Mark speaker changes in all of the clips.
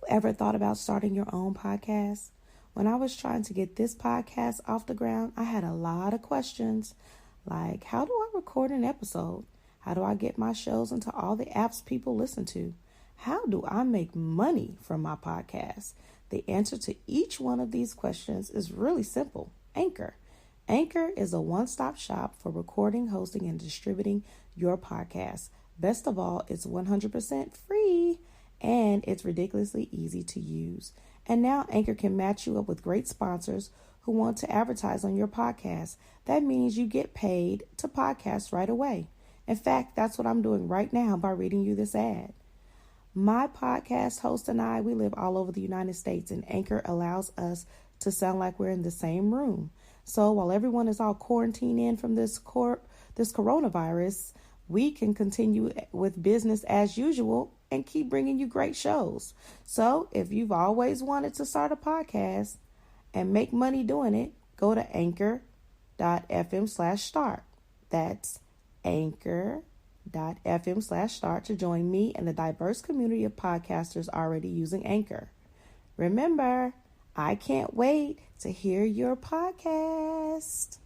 Speaker 1: ever thought about starting your own podcast? When I was trying to get this podcast off the ground, I had a lot of questions like, how do I record an episode? How do I get my shows into all the apps people listen to? How do I make money from my podcast? The answer to each one of these questions is really simple. Anchor. Anchor is a one-stop shop for recording, hosting, and distributing your podcast. Best of all, it's 100% free and it's ridiculously easy to use. And now Anchor can match you up with great sponsors who want to advertise on your podcast. That means you get paid to podcast right away. In fact, that's what I'm doing right now by reading you this ad. My podcast host and I, we live all over the United States, and Anchor allows us to sound like we're in the same room. So while everyone is all quarantined in from this coronavirus, we can continue with business as usual and keep bringing you great shows. So if you've always wanted to start a podcast and make money doing it, go to anchor.fm/start. That's anchor.fm/start to join me and the diverse community of podcasters already using Anchor. Remember, I can't wait to hear your podcast.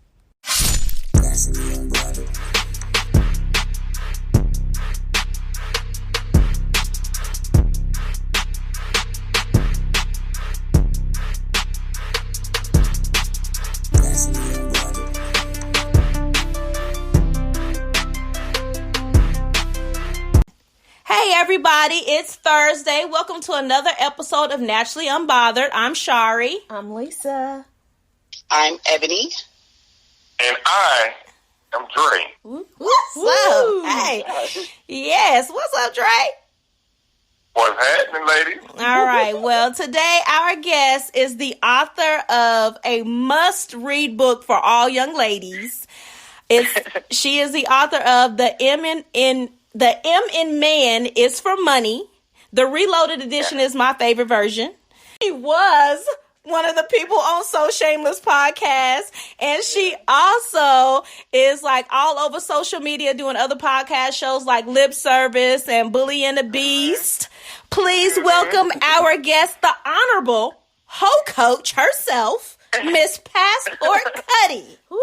Speaker 1: Hey everybody, it's Thursday. Welcome to another episode of Naturally Unbothered. I'm Shari.
Speaker 2: I'm Lisa.
Speaker 3: I'm Ebony.
Speaker 4: And I am Dre.
Speaker 1: What's up? Hey. Yes, what's up, Dre?
Speaker 4: What's happening, ladies?
Speaker 1: All right. Well, today our guest is the author of a must-read book for all young ladies. She is the author of The M in Man is for Money. The Reloaded edition is my favorite version. She was one of the people on So Shameless podcast, and she also is like all over social media doing other podcast shows like Lip Service and Bully and the Beast. Please welcome our guest, the Honorable Hoe Coach herself, Miss Passort Cutty. Woo!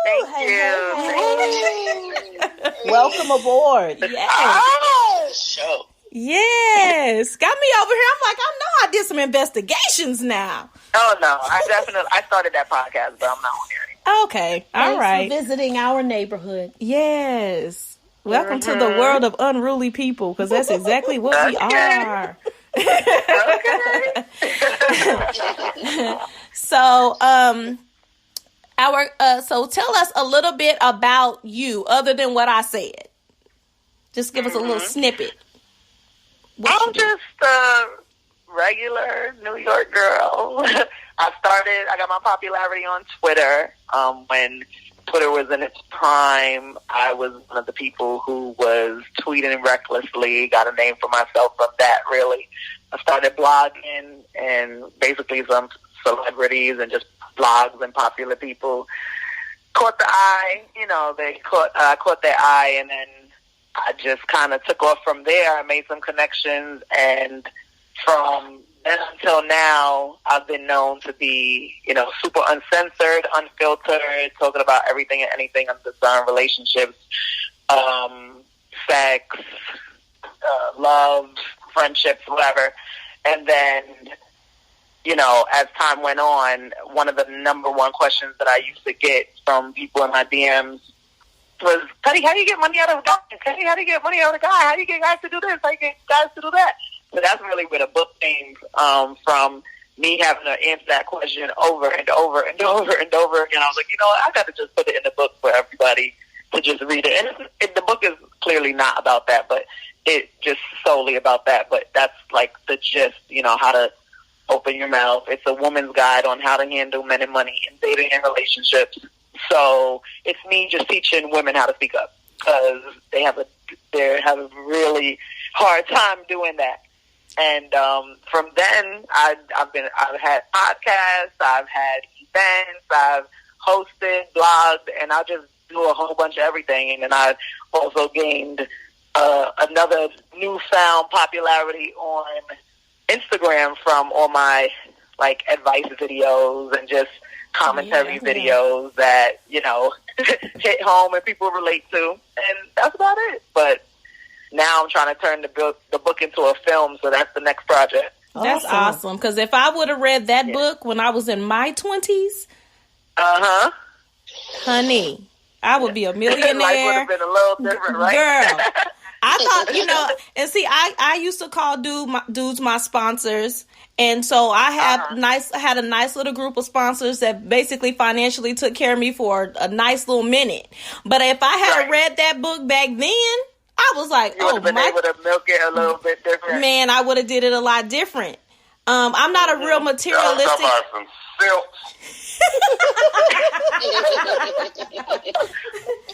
Speaker 3: Thank you.
Speaker 2: Welcome aboard.
Speaker 1: Yes.
Speaker 3: Show.
Speaker 1: Yes. Got me over here. I'm like, I know I did some investigations now.
Speaker 3: Oh, no. I started that podcast, but I'm not on here anymore.
Speaker 1: Okay. All right.
Speaker 2: Thanks for visiting our neighborhood.
Speaker 1: Yes. Welcome to the world of unruly people, because that's exactly what we are.
Speaker 3: Okay.
Speaker 1: So, so tell us a little bit about you, other than what I said. Just give us a little snippet.
Speaker 3: I'm just a regular New York girl. I got my popularity on Twitter. When Twitter was in its prime, I was one of the people who was tweeting recklessly, got a name for myself from that, really. I started blogging, and basically some celebrities and just blogs and popular people caught the eye. They caught their eye, and then I just kind of took off from there. I made some connections, and from then until now, I've been known to be, super uncensored, unfiltered, talking about everything and anything under the sun, relationships, sex, love, friendships, whatever. And then, as time went on, one of the number one questions that I used to get from people in my DMs was, Cutty, how do you get money out of a guy? Cutty, how do you get money out of a guy? How do you get guys to do this? How do you get guys to do that? So that's really where the book came from, me having to answer that question over and over and over and over again. I was like, I got to just put it in the book for everybody to just read it. And the book is clearly not about that, but it's just solely about that. But that's like the gist, how to open your mouth. It's a woman's guide on how to handle men and money and dating and relationships. So it's me just teaching women how to speak up, because they have a really hard time doing that. And from then, I've had podcasts, I've had events, I've hosted, blogged, and I just do a whole bunch of everything. And then I also gained another newfound popularity on Instagram from all my like advice videos and just commentary videos that, you know, hit home and people relate to, and that's about it. But now I'm trying to turn the book into a film, so that's the next project.
Speaker 2: That's awesome. Because if I would have read that book when I was in my 20s, honey, I would be a millionaire.
Speaker 3: Life would have been a little different, right?
Speaker 2: Girl, I thought, you know, and see, I used to call dudes my sponsors. And so I had a nice little group of sponsors that basically financially took care of me for a nice little minute. But if I had read that book back then, I was like,
Speaker 3: you would have been able to milk it a little bit different.
Speaker 2: Man, I would have did it a lot different. I'm not a real materialistic.
Speaker 4: Talking about some silks.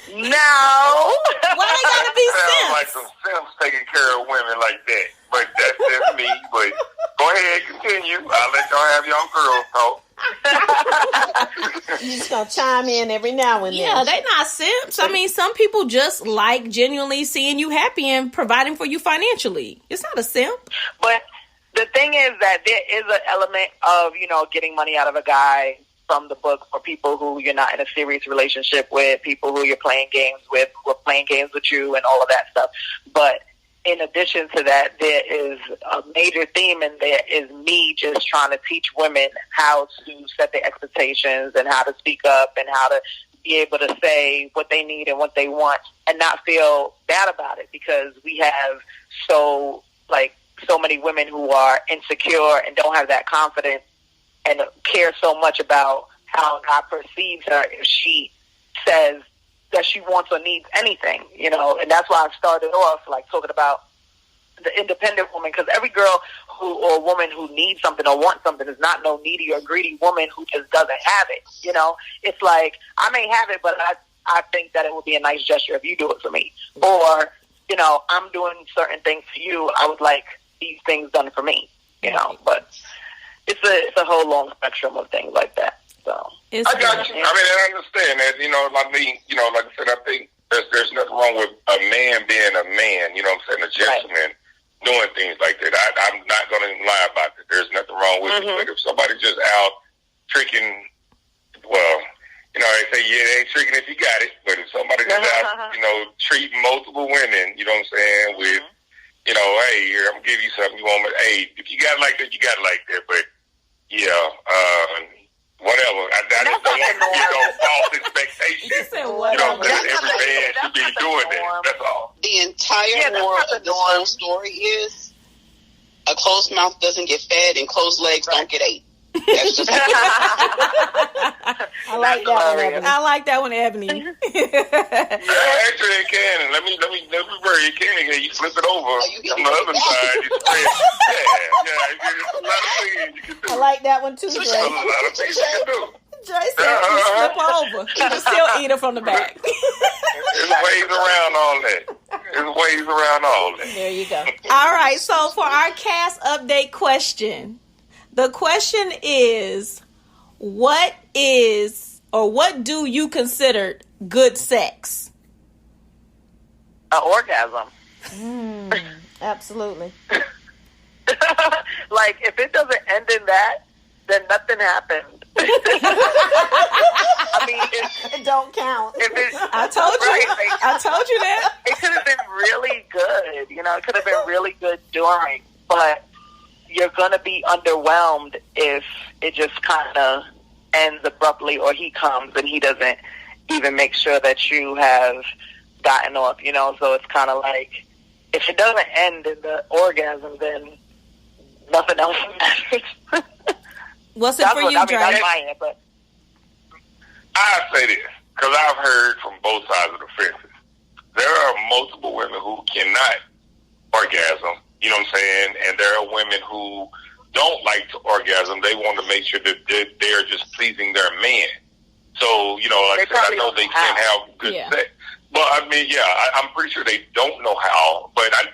Speaker 3: No.
Speaker 2: Why they gotta be
Speaker 4: Sounds
Speaker 2: simps?
Speaker 4: like some simps taking care of women like that. But that's just me. But go ahead, continue. I'll let y'all have your own girls talk.
Speaker 5: You just gonna chime in every now and then.
Speaker 2: Yeah, they not simps. I mean, some people just like genuinely seeing you happy and providing for you financially. It's not a simp.
Speaker 3: But the thing is that there is an element of, you know, getting money out of a guy from the book for people who you're not in a serious relationship with, people who you're playing games with, who are playing games with you, and all of that stuff. But in addition to that, there is a major theme in there is me just trying to teach women how to set their expectations and how to speak up and how to be able to say what they need and what they want and not feel bad about it, because we have so many women who are insecure and don't have that confidence and care so much about how God perceives her if she says that she wants or needs anything, you know. And that's why I started off like talking about the independent woman, because every girl or woman who needs something or wants something is not no needy or greedy woman who just doesn't have it, you know. It's like, I may have it, but I think that it would be a nice gesture if you do it for me. Or, you know, I'm doing certain things for you, I would like these things done for me, you know. But it's a whole long spectrum of things like that. So
Speaker 4: I got you. I mean, I understand that. You know, I mean, you know, like I said, I think there's nothing wrong with a man being a man. You know what I'm saying? A gentleman doing things like that. I'm not going to lie about that. There's nothing wrong with it. But if somebody just out tricking, well, you know, they say, yeah, they ain't tricking if you got it. But if somebody just out, you know, treating multiple women, you know what I'm saying, with, you know, hey, here, I'm going to give you something you want. Hey, if you got it like that, you got it like that. But yeah, whatever. I just don't want to get no false expectations. You know, because every man should be doing that. That's all.
Speaker 6: The entire moral of this whole story is a closed mouth doesn't get fed and closed legs don't get ate. That's just
Speaker 5: I like that one, Ebony.
Speaker 2: I like that one, Ebony.
Speaker 4: Actually, it can. And let me worry. It can. You flip it over on the other side. You spread. Yeah. It's a lot of things you can do.
Speaker 5: I like that one too,
Speaker 4: There's
Speaker 5: Dre.
Speaker 4: a lot of things you can do.
Speaker 2: Dre said you flip over. You can still eat it from the back.
Speaker 4: There's ways around all that.
Speaker 5: There you go.
Speaker 2: All right. So for our cast update question, the question is, what do you consider good sex?
Speaker 3: An orgasm.
Speaker 5: Absolutely.
Speaker 3: Like, if it doesn't end in that, then nothing happened. I mean,
Speaker 5: It don't count.
Speaker 2: I told you.
Speaker 3: Right,
Speaker 2: I told you that.
Speaker 3: it could have been really good. You know, it could have been really good during, but you're going to be underwhelmed if it just kind of ends abruptly, or he comes and he doesn't even make sure that you have gotten off, you know. So it's kind of like, if it doesn't end in the orgasm, then nothing else matters.
Speaker 2: What's it for you, Dre?
Speaker 3: That's my answer.
Speaker 4: I say this because I've heard from both sides of the fences. There are multiple women who cannot orgasm, you know what I'm saying? And there are women who don't like to orgasm. They want to make sure that they're just pleasing their man. So, you know, like I said, I know they can't have good sex. But I mean, I'm pretty sure they don't know how. But I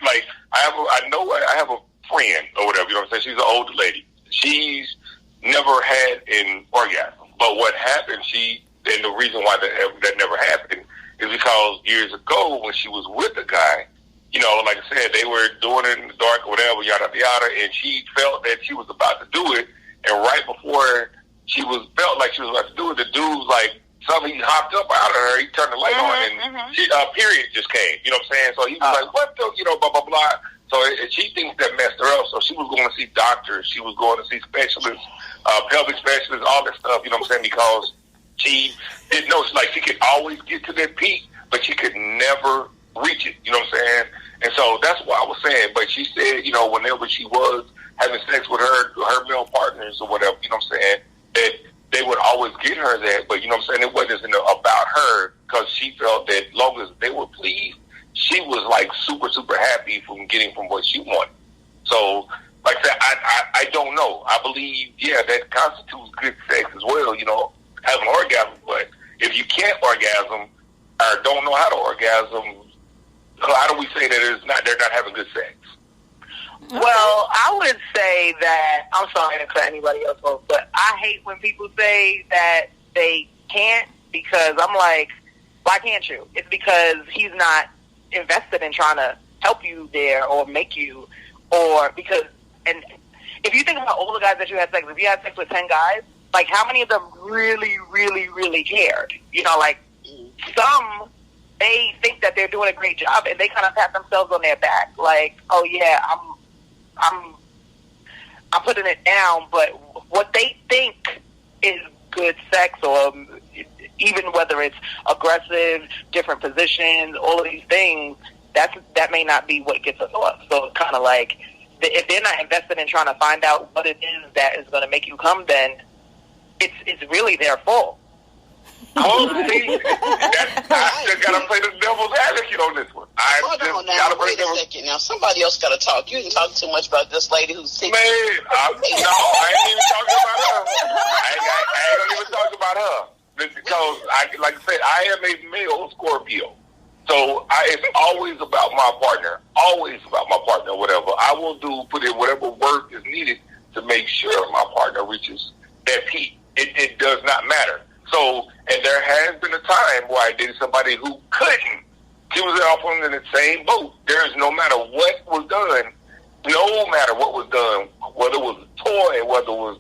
Speaker 4: have a friend or whatever, you know what I'm saying? She's an older lady. She's never had an orgasm. But what happened, and the reason why that never happened is because years ago when she was with a guy, you know, like I said, they were doing it in the dark or whatever, yada, yada, and she felt that she was about to do it, and right before she felt like she was about to do it, the dude was like, he hopped up out of her, he turned the light on, and she, period just came, you know what I'm saying? So he was like, what the, you know, blah, blah, blah. So she thinks that messed her up, so she was going to see doctors, she was going to see specialists, pelvic specialists, all that stuff, you know what I'm saying, because she didn't know, she could always get to that peak, but she could never reach it, you know what I'm saying? And so that's what I was saying, but she said, you know, whenever she was having sex with her male partners or whatever, you know what I'm saying, that they would always get her that, but you know what I'm saying, it wasn't about her, because she felt that as long as they were pleased, she was like super, super happy from getting from what she wanted. So, like I said, I don't know. I believe, that constitutes good sex as well, you know, having an orgasm, but if you can't orgasm or don't know how to orgasm, how do we say that they're not having good sex?
Speaker 3: Well, I would say that, I'm sorry to cut anybody else off, but I hate when people say that they can't, because I'm like, why can't you? It's because he's not invested in trying to help you there or make you, or because, and if you think about all the guys that you had sex with, if you had sex with 10 guys, like how many of them really, really, really cared? You know, like some, they think that they're doing a great job and they kind of pat themselves on their back, like, oh yeah, I'm putting it down, but what they think is good sex, or even whether it's aggressive, different positions, all of these things, that may not be what gets us off. So it's kind of like, if they're not invested in trying to find out what it is that is going to make you come, then it's really their fault.
Speaker 4: Oh, see, I just got to play the devil's advocate on this one.
Speaker 6: Hold on now, wait a second. Now, somebody else got to talk. You didn't talk too much about this lady who's 60.
Speaker 4: Man, I ain't even talking about her. I ain't going to even talk about her. Because, like I said, I am a male Scorpio. So it's always about my partner. Always about my partner, whatever. I will put in whatever work is needed to make sure my partner reaches that peak. It does not matter. So, and there has been a time where I dated somebody who couldn't. She was often in the same boat. There's no matter what was done, whether it was a toy, whether it was,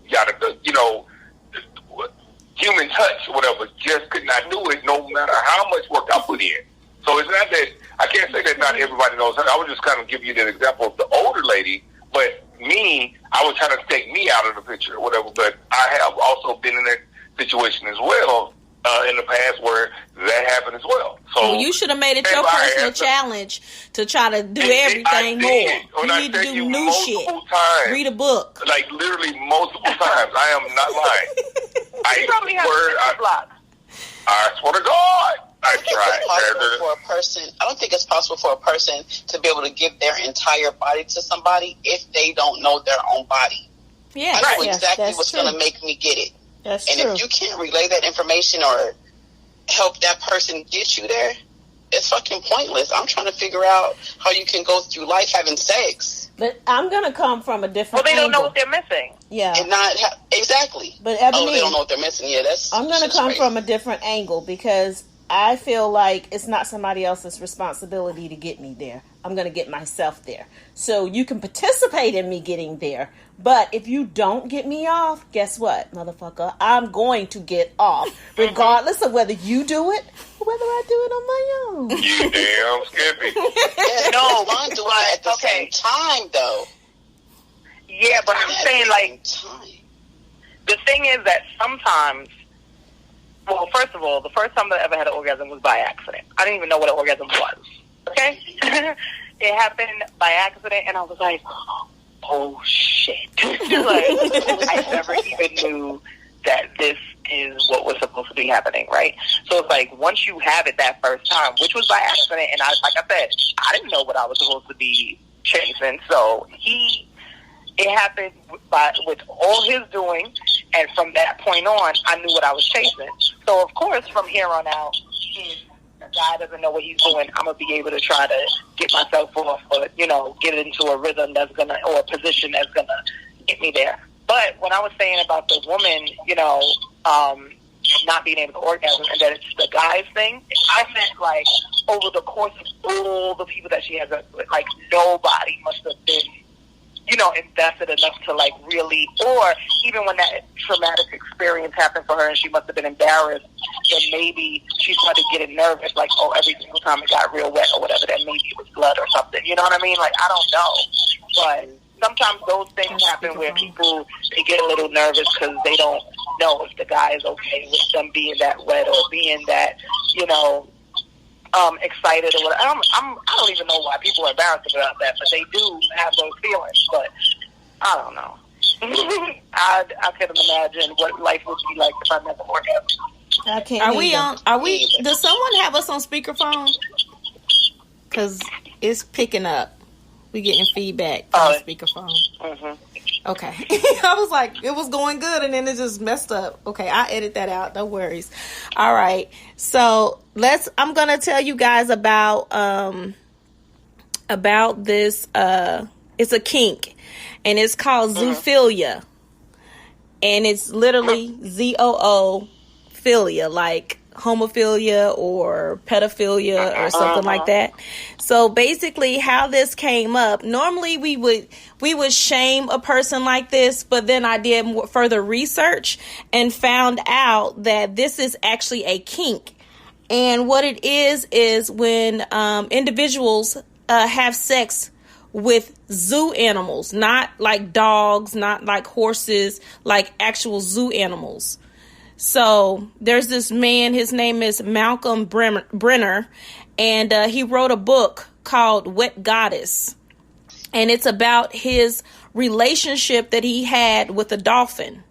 Speaker 4: human touch or whatever, just could not do it no matter how much work I put in. So it's not that, I can't say that not everybody knows her. I was just kind of give you that example of the older lady, but me, I was trying to take me out of the picture or whatever, but I have also been in that situation as well in the past where that happened as well. So
Speaker 2: you should have made it your personal challenge to try to do everything more. You need to do new shit. Read a book.
Speaker 4: Like literally multiple times. I am not lying. I swear to God. I
Speaker 6: don't think it's possible for a person to be able to give their entire body to somebody if they don't know their own body.
Speaker 2: Yeah,
Speaker 6: I know exactly what's going to make me get it.
Speaker 2: That's
Speaker 6: true. And if you can't relay that information or help that person get you there, it's fucking pointless. I'm trying to figure out how you can go through life having sex.
Speaker 5: But I'm going to come from a different
Speaker 3: angle. Well, they don't know
Speaker 5: what
Speaker 3: they're missing.
Speaker 5: Yeah.
Speaker 6: And not exactly.
Speaker 5: But Ebony,
Speaker 6: they don't know what they're missing. Yeah,
Speaker 5: I'm going to come from a different angle because I feel like it's not somebody else's responsibility to get me there. I'm going to get myself there. So you can participate in me getting there. But if you don't get me off, guess what, motherfucker? I'm going to get off. Regardless of whether you do it or whether I do it on my own.
Speaker 4: You damn skippy.
Speaker 6: Yeah, no, mine do it at the same time, though.
Speaker 3: Yeah, but I'm saying, like, the thing is that sometimes, well, first of all, the first time that I ever had an orgasm was by accident. I didn't even know what an orgasm was. Okay? It happened by accident, and I was like, oh, shit. I never even knew that this is what was supposed to be happening, right? So it's like, once you have it that first time, which was by accident, and like I said, I didn't know what I was supposed to be chasing, so it happened with all his doing, and from that point on, I knew what I was chasing. So, of course, from here on out, if the guy doesn't know what he's doing, I'm going to be able to try to get myself off or, get into a rhythm or a position that's going to get me there. But when I was saying about the woman, not being able to orgasm and that it's the guy's thing, I meant, like, over the course of all the people that she has, like, nobody must have been, you know, invested enough to, like, really, or even when that traumatic experience happened for her and she must have been embarrassed, then maybe she started getting nervous, like, oh, every single time it got real wet or whatever, that maybe it was blood or something. You know what I mean? Like, I don't know. But sometimes those things happen where people, they get a little nervous because they don't know if the guy is okay with them being that wet or being that, you know, excited or whatever. I don't even know why people are embarrassed about that, but they do have those feelings. But I don't know. I couldn't imagine what life would be like if I never orgasmed.
Speaker 5: I can't.
Speaker 2: Does someone have us on speakerphone? Because it's picking up. We getting feedback from the speakerphone. Mm-hmm. Okay. I was like, it was going good, and then it just messed up. Okay, I edit that out. No worries. All right. So I'm gonna tell you guys about this. It's a kink, and it's called zoophilia, and it's literally zoophilia, like homophilia or pedophilia or something like that. So basically how this came up, normally we would shame a person like this, but then I did more further research and found out that this is actually a kink. And what it is when individuals have sex with zoo animals, not like dogs, not like horses, like actual zoo animals. So there's this man, his name is Malcolm Brenner, and he wrote a book called Wet Goddess. And it's about his relationship that he had with a dolphin.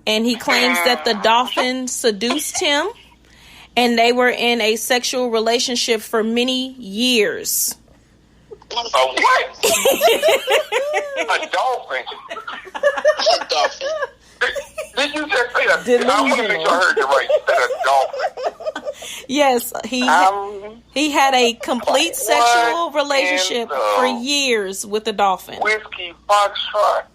Speaker 2: And he claims that the dolphin seduced him, and they were in a sexual relationship for many years.
Speaker 4: What? A dolphin?
Speaker 6: A dolphin.
Speaker 4: Did you just say that? I want to make sure I heard you right. You said a dolphin.
Speaker 2: Yes, he had a complete sexual relationship for years with the dolphin.
Speaker 4: Whiskey Foxtrot.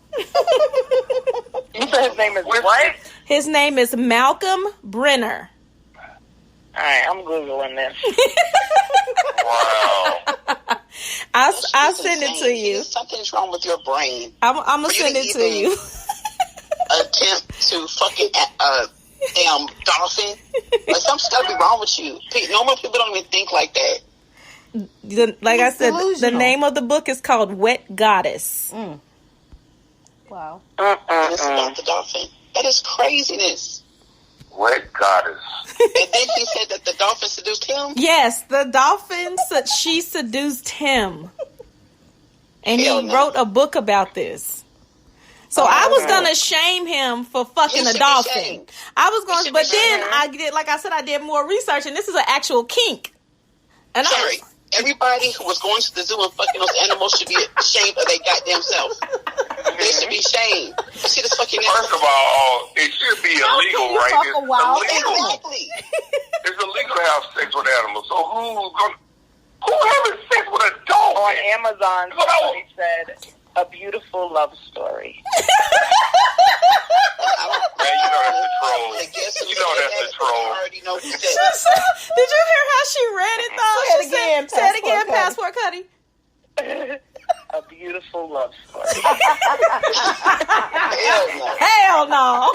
Speaker 3: You said his name is what?
Speaker 2: His name is Malcolm Brenner.
Speaker 3: All right, I'm Googling this.
Speaker 4: Wow.
Speaker 2: I'll send it to you.
Speaker 6: Something's wrong with your brain.
Speaker 2: I'm going to send it to you.
Speaker 6: Attempt to fucking damn dolphin. Like, something's got to be wrong with you. Normal people don't even think like that.
Speaker 2: Like I said, the name of the book is called Wet Goddess.
Speaker 5: Wow.
Speaker 6: It's about the dolphin. That is craziness.
Speaker 4: Wet Goddess.
Speaker 6: And then he said that the dolphin seduced him?
Speaker 2: Yes, the dolphin, she seduced him. And he wrote a book about this. So I was going to shame him for fucking a dolphin. I was going to, but then I did more research, and this is an actual kink. And
Speaker 6: sorry, everybody who was going to the zoo and fucking those animals should be ashamed of their goddamn self. They should be shamed. You see this fucking
Speaker 4: First of all, it should be illegal, right? It's illegal.
Speaker 6: Exactly.
Speaker 4: It's illegal to have sex with animals. So who having sex with a dolphin?
Speaker 3: On Amazon, somebody said, a beautiful love story.
Speaker 4: Man, you know that's a troll. You know that's a troll.
Speaker 2: Did you hear how she read it, though? Say it again, Passort Cutty.
Speaker 3: A beautiful love story.
Speaker 2: Hell no.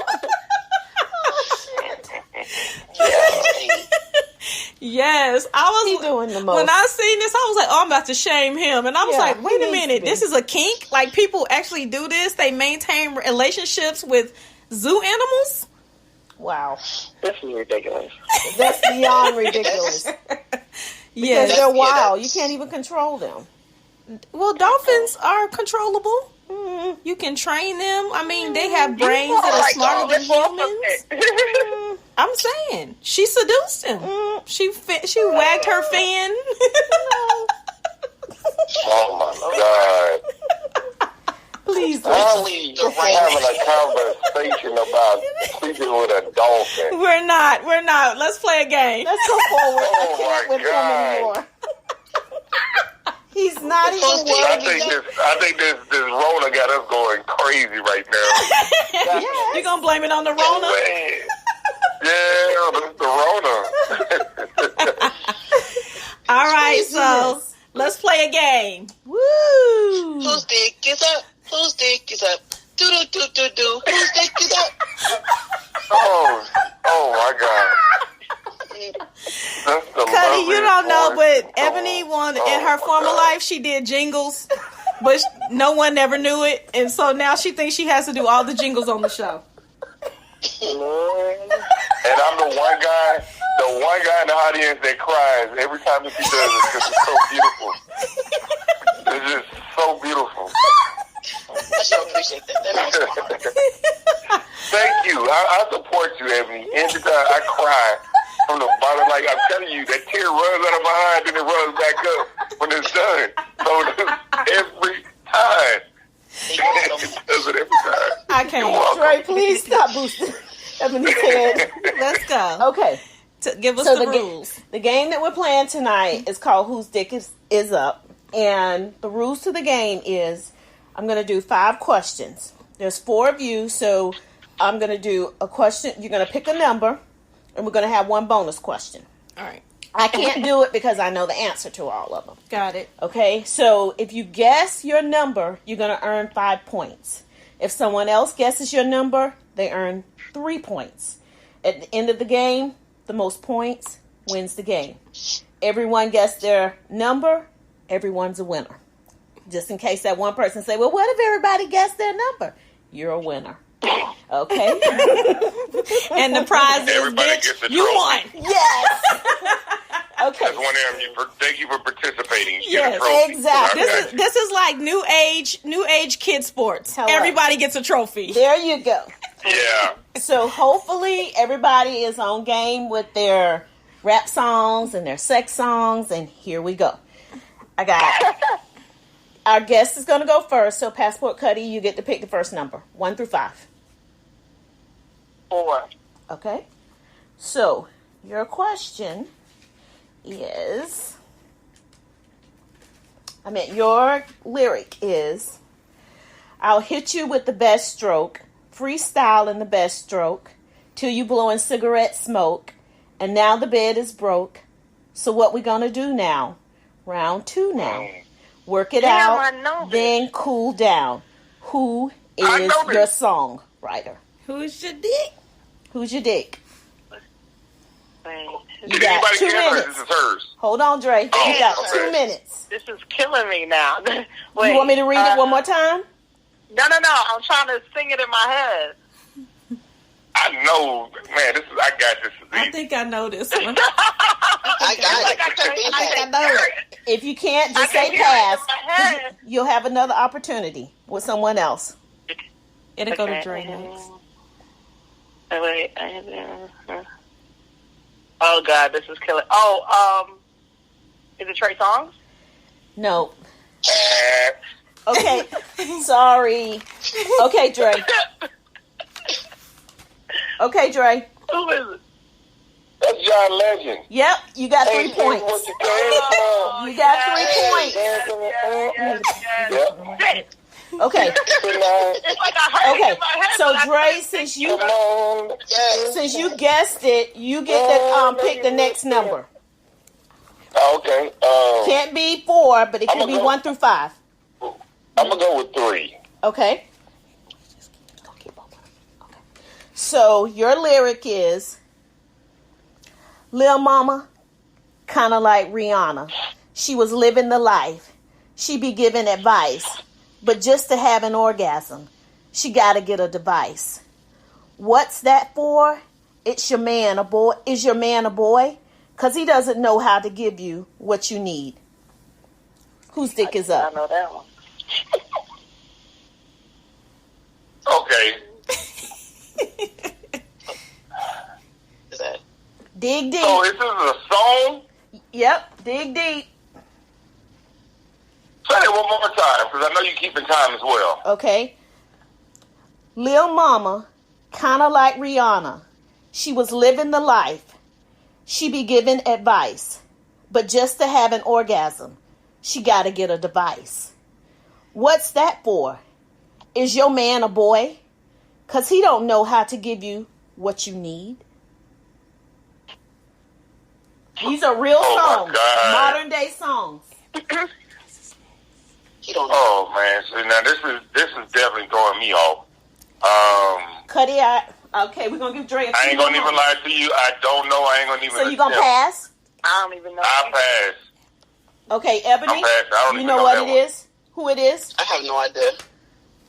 Speaker 2: Yes, I was doing the most. When I seen this, I was like, "Oh, I'm about to shame him," and I was like, "Wait a minute, this is a kink? Like, people actually do this? They maintain relationships with zoo animals?
Speaker 5: Wow,
Speaker 3: this is ridiculous.
Speaker 5: That's beyond ridiculous.
Speaker 2: Yeah,
Speaker 5: they're wild. You can't even control them.
Speaker 2: Well, dolphins are controllable. You can train them. I mean, they have brains that are smarter than humans. I'm saying, she seduced him. She wagged her fin.
Speaker 4: Oh my God!
Speaker 5: Please,
Speaker 4: we're having a conversation about sleeping with a dolphin.
Speaker 2: We're not. Let's play a game.
Speaker 5: Let's go forward.
Speaker 4: Oh
Speaker 5: I can't with him anymore. He's not even worthy.
Speaker 4: I think this Rona got us going crazy right now.
Speaker 2: Yes. You gonna blame it on the Rona?
Speaker 4: Yeah, the Rona.
Speaker 2: All right, so let's play a game.
Speaker 5: Woo!
Speaker 6: Whose dick is up? Whose dick is up? Do do do do do. Whose dick is up?
Speaker 4: Oh my God. That's the
Speaker 2: Cutty, you don't know,
Speaker 4: loveliest
Speaker 2: but
Speaker 4: voice.
Speaker 2: Ebony in her
Speaker 4: my
Speaker 2: former
Speaker 4: God.
Speaker 2: life, she did jingles, but no one ever knew it, and so now she thinks she has to do all the jingles on the show.
Speaker 4: Lord. And I'm the one guy in the audience that cries every time that she does it because it's so beautiful. It's just so beautiful.
Speaker 6: I sure appreciate that. That means
Speaker 4: Thank you. I support you, Ebony. Every time I cry from the bottom, like I'm telling you, that tear runs out of my eye, then it runs back up when it's done. So every time. It does it every time.
Speaker 2: I
Speaker 4: You're
Speaker 2: can't.
Speaker 4: welcome.
Speaker 5: Trey, please stop boosting Ebony's head.
Speaker 2: Let's go.
Speaker 5: Okay.
Speaker 2: Give us
Speaker 5: So
Speaker 2: the
Speaker 5: the
Speaker 2: rules.
Speaker 5: The game that we're playing tonight is called Whose Dick is Up. And the rules to the game is I'm going to do 5 questions. There's 4 of you, so I'm going to do a question. You're going to pick a number, and we're going to have 1 bonus question.
Speaker 2: All right.
Speaker 5: I can't do it because I know the answer to all of them.
Speaker 2: Got it.
Speaker 5: Okay, so if you guess your number, you're going to earn 5 points. If someone else guesses your number, they earn 3 points. At the end of the game, the most points wins the game. Everyone guessed their number, everyone's a winner. Just in case that one person say, well, what if everybody guessed their number? You're a winner. Okay?
Speaker 2: And the prize is,
Speaker 4: Everybody
Speaker 2: bitch,
Speaker 4: gets a
Speaker 2: you
Speaker 4: trophy.
Speaker 2: won.
Speaker 5: Yes! Okay.
Speaker 4: That's one of them. Thank you for participating. You
Speaker 5: Yes,
Speaker 4: get a trophy.
Speaker 5: exactly.
Speaker 4: I got you.
Speaker 2: This is like new age kid sports.
Speaker 5: Hello.
Speaker 2: Everybody gets a trophy.
Speaker 5: There you go.
Speaker 4: Yeah.
Speaker 5: So hopefully everybody is on game with their rap songs and their sex songs, and here we go. I got our guest is going to go first, so Passort Cutty, you get to pick the first number, 1 through 5.
Speaker 3: 4.
Speaker 5: Okay? So, your question is, your lyric is, I'll hit you with the best stroke, freestyle in the best stroke, till you blowing cigarette smoke, and now the bed is broke. So what we gonna do now? Round 2 now. Work it
Speaker 3: Damn,
Speaker 5: out,
Speaker 3: I know this.
Speaker 5: then cool down. Who
Speaker 4: I
Speaker 5: is
Speaker 4: know this.
Speaker 5: your songwriter?
Speaker 2: Who's your dick?
Speaker 5: Who's your dick?
Speaker 3: Wait.
Speaker 5: You
Speaker 4: Did
Speaker 5: got
Speaker 4: anybody
Speaker 5: 2
Speaker 4: get her?
Speaker 5: minutes.
Speaker 4: This is hers.
Speaker 5: Hold on, Dre.
Speaker 4: Oh,
Speaker 5: You got
Speaker 4: okay.
Speaker 5: 2 minutes.
Speaker 3: This is killing me now. Wait,
Speaker 5: You want me to read it one more time?
Speaker 3: No. I'm trying to sing it in my head.
Speaker 4: I know, man. I got this.
Speaker 2: I think I know this one.
Speaker 6: I got it.
Speaker 2: I know it.
Speaker 5: If you can't,
Speaker 3: I
Speaker 5: just
Speaker 3: can
Speaker 5: say
Speaker 3: hear
Speaker 5: pass.
Speaker 3: it in my head.
Speaker 5: You'll have another opportunity with someone else.
Speaker 2: It'll go to
Speaker 3: Okay.
Speaker 2: Dre next.
Speaker 3: Oh, wait. Oh, God, this is killing. Oh, is it Trey Songz?
Speaker 5: No. Okay. Sorry. Okay, Dre. Okay, Dre.
Speaker 3: Who is it?
Speaker 4: That's John Legend.
Speaker 5: Yep, you got 3
Speaker 4: Hey,
Speaker 5: points.
Speaker 4: what you came
Speaker 5: You got 3 points.
Speaker 3: Yes.
Speaker 5: Okay.
Speaker 3: It's like I heard it
Speaker 5: Okay.
Speaker 3: in my head.
Speaker 5: So
Speaker 3: but I
Speaker 5: Dre,
Speaker 3: couldn't
Speaker 5: since
Speaker 3: think
Speaker 5: you
Speaker 3: of it.
Speaker 5: since you guessed it, you get to pick the next number.
Speaker 4: Okay.
Speaker 5: Can't be 4, but it can be 1 through 5.
Speaker 4: I'm gonna go with 3.
Speaker 5: Okay. So your lyric is, Lil Mama, kinda like Rihanna. She was living the life. She be giving advice. But just to have an orgasm, she gotta get a device. What's that for? It's your man a boy. Is your man a boy? 'Cause he doesn't know how to give you what you need. Whose dick is
Speaker 3: I
Speaker 5: up?
Speaker 3: know that one.
Speaker 4: Okay.
Speaker 6: Is that?
Speaker 5: Dig deep.
Speaker 4: So this is a song.
Speaker 5: Yep, dig deep.
Speaker 4: Say it one more time, because I know you're keeping time as well.
Speaker 5: Okay. Lil Mama, kinda like Rihanna. She was living the life. She be giving advice. But just to have an orgasm, she gotta get a device. What's that for? Is your man a boy? 'Cause he don't know how to give you what you need. These are real
Speaker 4: Oh,
Speaker 5: songs.
Speaker 4: my God.
Speaker 5: Modern day songs.
Speaker 6: He don't know.
Speaker 4: Oh man! So now this is definitely throwing me off.
Speaker 5: Cutty, okay, we're gonna give Dre a few
Speaker 4: I ain't gonna
Speaker 5: more
Speaker 4: even lie to you. I don't know. I ain't gonna even.
Speaker 5: So you gonna
Speaker 4: attempt.
Speaker 5: pass?
Speaker 3: I don't even know.
Speaker 4: I pass.
Speaker 5: Okay, Ebony,
Speaker 4: I'm passed. I don't
Speaker 5: you
Speaker 4: even
Speaker 5: know
Speaker 4: know
Speaker 5: what
Speaker 4: that
Speaker 5: it
Speaker 4: one.
Speaker 5: is? Who it is?
Speaker 6: I have no idea.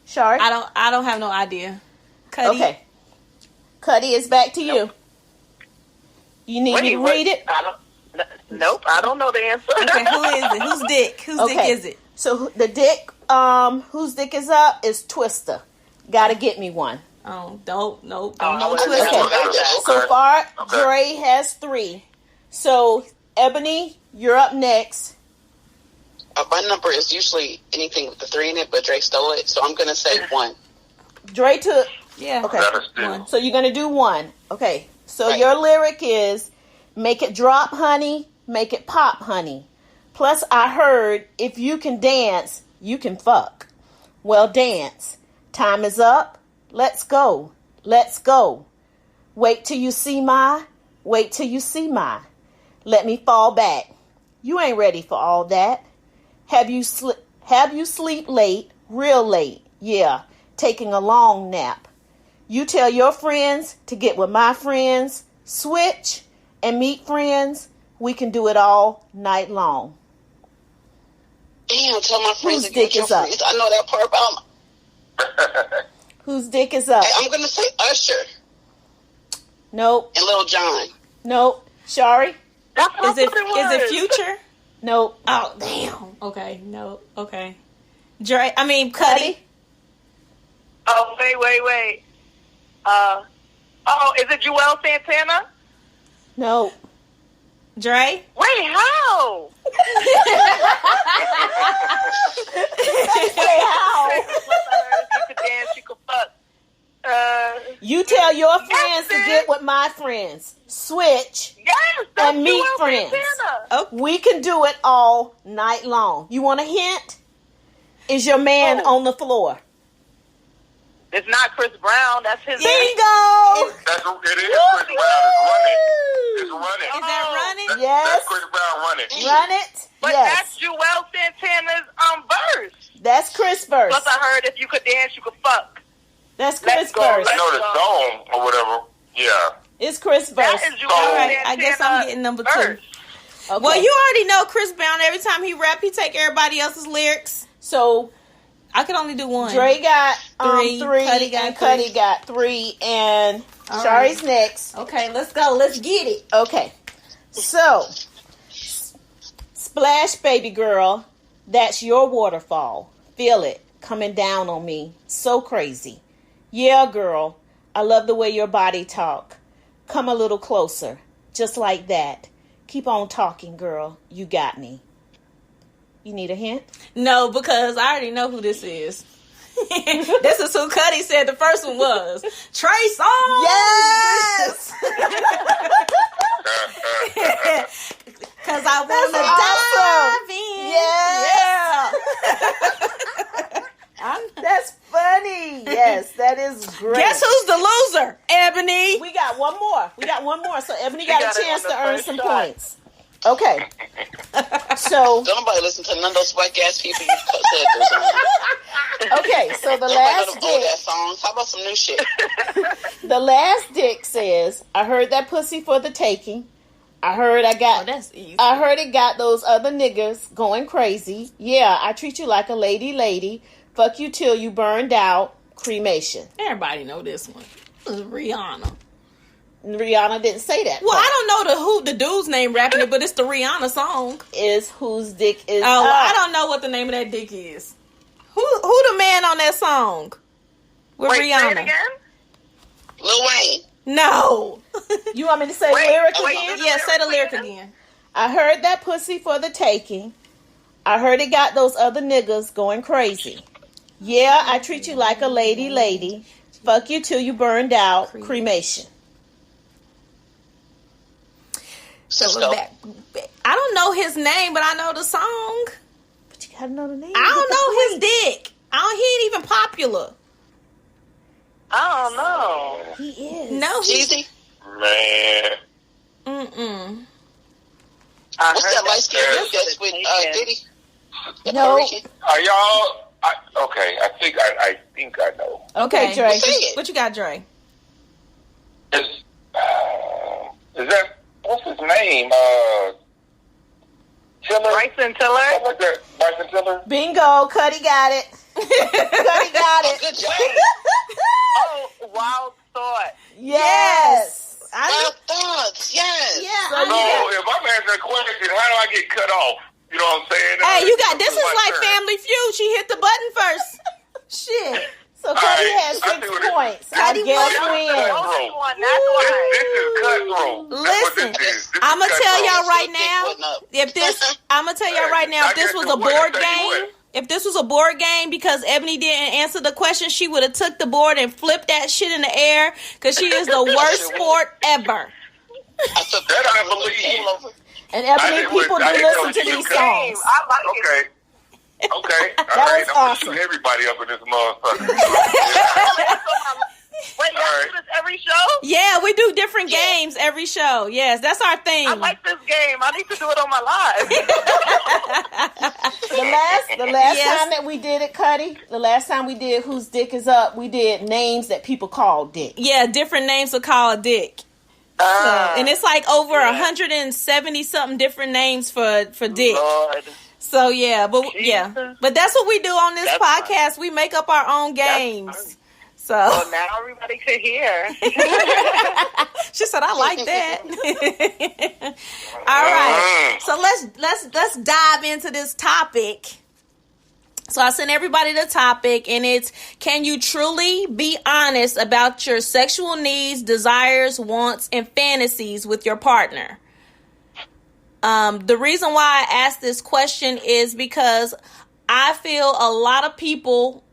Speaker 5: Shari?
Speaker 2: I don't have no idea. Cutty.
Speaker 5: Okay. Cuddy, it's back to you. You need me to read it?
Speaker 3: Nope, I don't know the answer.
Speaker 2: Okay, who is it? Whose dick? Whose dick is it?
Speaker 5: So the dick, whose dick is up is Twister. Gotta get me one.
Speaker 2: Oh, don't no
Speaker 3: Oh,
Speaker 2: Twister.
Speaker 5: Okay. So far, Dre has 3. So, Ebony, you're up next.
Speaker 6: My number is usually anything with the 3 in it, but Drake stole it, so I'm gonna say 1.
Speaker 5: Dre took.
Speaker 2: Yeah.
Speaker 5: Okay.
Speaker 4: That is still.
Speaker 5: So you're gonna do 1. Okay. So
Speaker 6: Right.
Speaker 5: your lyric is, "Make it drop, honey. Make it pop, honey. Plus, I heard if you can dance, you can fuck. Well, dance. Time is up. Let's go. Let's go. Wait till you see my. Wait till you see my. Let me fall back. You ain't ready for all that. Have you sleep late, real late. Yeah, taking a long nap. You tell your friends to get with my friends. Switch and meet friends. We can do it all night long."
Speaker 6: Damn, tell my friends
Speaker 5: Whose
Speaker 6: to get
Speaker 5: dick
Speaker 6: your
Speaker 5: is up?
Speaker 6: friends. I know that part about
Speaker 5: Whose dick is up?
Speaker 6: I'm gonna say Usher
Speaker 5: Nope.
Speaker 6: and Lil Jon.
Speaker 5: Nope. Shari?
Speaker 3: That's
Speaker 2: Is it
Speaker 3: was.
Speaker 2: Future?
Speaker 5: Nope.
Speaker 2: Oh damn. Okay, no. Okay. Dre. I mean
Speaker 5: Cuddy?
Speaker 2: Cuddy.
Speaker 3: Oh, wait. Is it Joel Santana?
Speaker 5: Nope.
Speaker 2: Dre.
Speaker 3: Wait, how?
Speaker 5: Say how?
Speaker 3: If you could dance, you could fuck.
Speaker 5: You tell your friends to get with my friends. Switch.
Speaker 3: Yes, that's
Speaker 5: And meet
Speaker 3: Joel
Speaker 5: friends.
Speaker 3: Santana.
Speaker 2: Oh,
Speaker 5: We can do it all night long. You want a hint? Is your man on the floor?
Speaker 3: It's not Chris Brown. That's his.
Speaker 5: Bingo!
Speaker 4: It is Chris Brown. It's running.
Speaker 2: is that running?
Speaker 5: Yes.
Speaker 4: That's Chris Brown running.
Speaker 5: Run it?
Speaker 3: But
Speaker 5: Yes.
Speaker 3: that's Joel Santana's verse.
Speaker 5: That's Chris verse.
Speaker 3: Plus, I heard if you could dance, you could fuck.
Speaker 5: That's Chris
Speaker 3: Let's go.
Speaker 5: verse.
Speaker 4: I know the song or whatever. Yeah.
Speaker 5: It's Chris verse.
Speaker 3: That is Joel
Speaker 2: All right,
Speaker 3: Santana's
Speaker 2: I guess I'm getting number 2.
Speaker 3: verse.
Speaker 5: Okay.
Speaker 2: Well, you already know Chris Brown. Every time he rap, he take everybody else's lyrics.
Speaker 5: So
Speaker 2: I could only do 1.
Speaker 5: Dre got
Speaker 2: 3,
Speaker 5: 3,
Speaker 2: Cuddy got
Speaker 5: and Cuddy
Speaker 2: 3.
Speaker 5: got 3, and
Speaker 2: All
Speaker 5: Shari's
Speaker 2: right.
Speaker 5: next.
Speaker 2: Okay, let's go. Let's get it.
Speaker 5: Okay. So, splash, baby girl, that's your waterfall. Feel it coming down on me. So crazy. Yeah, girl, I love the way your body talk. Come a little closer. Just like that. Keep on talking, girl. You got me. You need a hint?
Speaker 2: No, because I already know who this is. This is who Cuddy said the first one was. Trey Songz.
Speaker 5: Yes!
Speaker 2: Because I want to
Speaker 5: awesome.
Speaker 2: dive in. Yeah.
Speaker 5: That's funny. Yes, that is great.
Speaker 2: Guess who's the loser? Ebony.
Speaker 5: We got one more. So Ebony got
Speaker 3: got
Speaker 5: a
Speaker 3: it
Speaker 5: chance
Speaker 3: on the
Speaker 5: to earn
Speaker 3: first
Speaker 5: some
Speaker 3: shot.
Speaker 5: points. Okay. So,
Speaker 6: Don't nobody listen to none of those white ass people you said those songs.
Speaker 5: okay, so the
Speaker 6: Nobody
Speaker 5: last
Speaker 6: know them old
Speaker 5: dick,
Speaker 6: ass songs. How about some new shit?
Speaker 5: the last dick says, I heard that pussy for the taking. I heard
Speaker 2: That's easy.
Speaker 5: I heard it got those other niggas going crazy. Yeah, I treat you like a lady. Fuck you till you burned out. Cremation.
Speaker 2: Everybody know this one. This is Rihanna.
Speaker 5: Rihanna didn't say that.
Speaker 2: Well,
Speaker 5: part.
Speaker 2: I don't know the dude's name rapping it, but it's the Rihanna song.
Speaker 5: Is whose dick is
Speaker 2: Oh,
Speaker 5: up.
Speaker 2: I don't know what the name of that dick is. Who the man on that song? With
Speaker 3: Wait, say it
Speaker 2: Rihanna.
Speaker 3: again?
Speaker 6: Lil Wayne.
Speaker 2: No.
Speaker 5: You want me to say
Speaker 3: Wait,
Speaker 5: lyric
Speaker 3: wait,
Speaker 5: again?
Speaker 2: Yeah, say the lyric again.
Speaker 5: I heard that pussy for the taking. I heard it got those other niggas going crazy. Yeah, I treat you like a lady. Fuck you till you burned out. Cremation.
Speaker 6: Cisco.
Speaker 2: I don't know his name, but I know the song.
Speaker 5: But you gotta know the name.
Speaker 2: I don't know his dick. He ain't even popular.
Speaker 3: I don't know.
Speaker 5: He is.
Speaker 2: No, he.
Speaker 6: Jeezy.
Speaker 4: Man.
Speaker 2: Mm-mm.
Speaker 6: What's that light skinned dude that's with Diddy?
Speaker 5: No.
Speaker 4: Are y'all? Okay, I think I know.
Speaker 5: Okay, Dre.
Speaker 2: What you got, Dre?
Speaker 4: Is that what's his name? Tiller?
Speaker 3: Bryson Tiller?
Speaker 4: Something like that. Bryson Tiller?
Speaker 5: Bingo. Cutty got it. Cutty got it.
Speaker 6: Good job.
Speaker 3: Oh, Wild Thought.
Speaker 5: Yes.
Speaker 6: Wild Thoughts. Yes.
Speaker 5: Yeah.
Speaker 4: So if I'm answering a question, how do I get cut off? You know what I'm saying?
Speaker 2: Hey, you got, this is like Family Feud. She hit the button first. Shit.
Speaker 5: So Cuddy has 6 points. I guess win.
Speaker 4: This is cutthroat.
Speaker 2: Listen, I'm gonna tell y'all right now. If this was a board game. If this was a board game, because Ebony didn't answer the question, she would have took the board and flipped that shit in the air. Because she is the worst sport ever.
Speaker 4: That I believe.
Speaker 5: And Ebony, people do listen to these songs.
Speaker 4: Okay. All
Speaker 5: was
Speaker 4: right. I'm
Speaker 5: awesome.
Speaker 4: gonna shoot everybody up in this motherfucker.
Speaker 3: Wait, y'all do this every show?
Speaker 2: Yeah, we do different games every show. Yes, that's our thing.
Speaker 3: I like this game. I need to do it on my live.
Speaker 5: The last time that we did it, Cuddy, the last time we did Whose Dick Is Up, we did names that people call dick.
Speaker 2: Yeah, different names to call a dick. And it's like over 170 something different names for dick.
Speaker 3: Lord.
Speaker 2: So but that's what we do on this podcast. We make up our own games. So
Speaker 3: now everybody could hear.
Speaker 2: She said, "I like that." All right, so let's dive into this topic. So I sent everybody the topic, and it's: can you truly be honest about your sexual needs, desires, wants, and fantasies with your partner? The reason why I asked this question is because I feel a lot of people,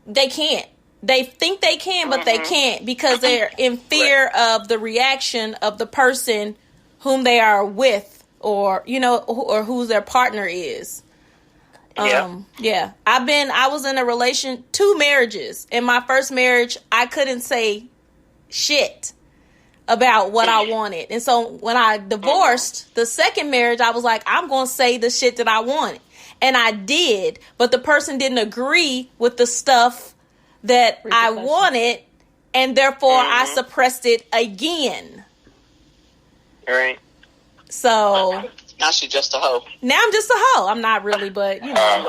Speaker 2: they can't. They think they can, but they can't, because they're in fear of the reaction of the person whom they are with, or or who their partner is. I was in a 2 marriages. In my first marriage, I couldn't say shit about what I wanted. And so when I divorced, the second marriage, I was like, I'm going to say the shit that I wanted. And I did, but the person didn't agree with the stuff that I wanted, and therefore I suppressed it again.
Speaker 3: Right.
Speaker 2: So
Speaker 6: now she's just a hoe.
Speaker 2: Now I'm just a hoe. I'm not really, but I'm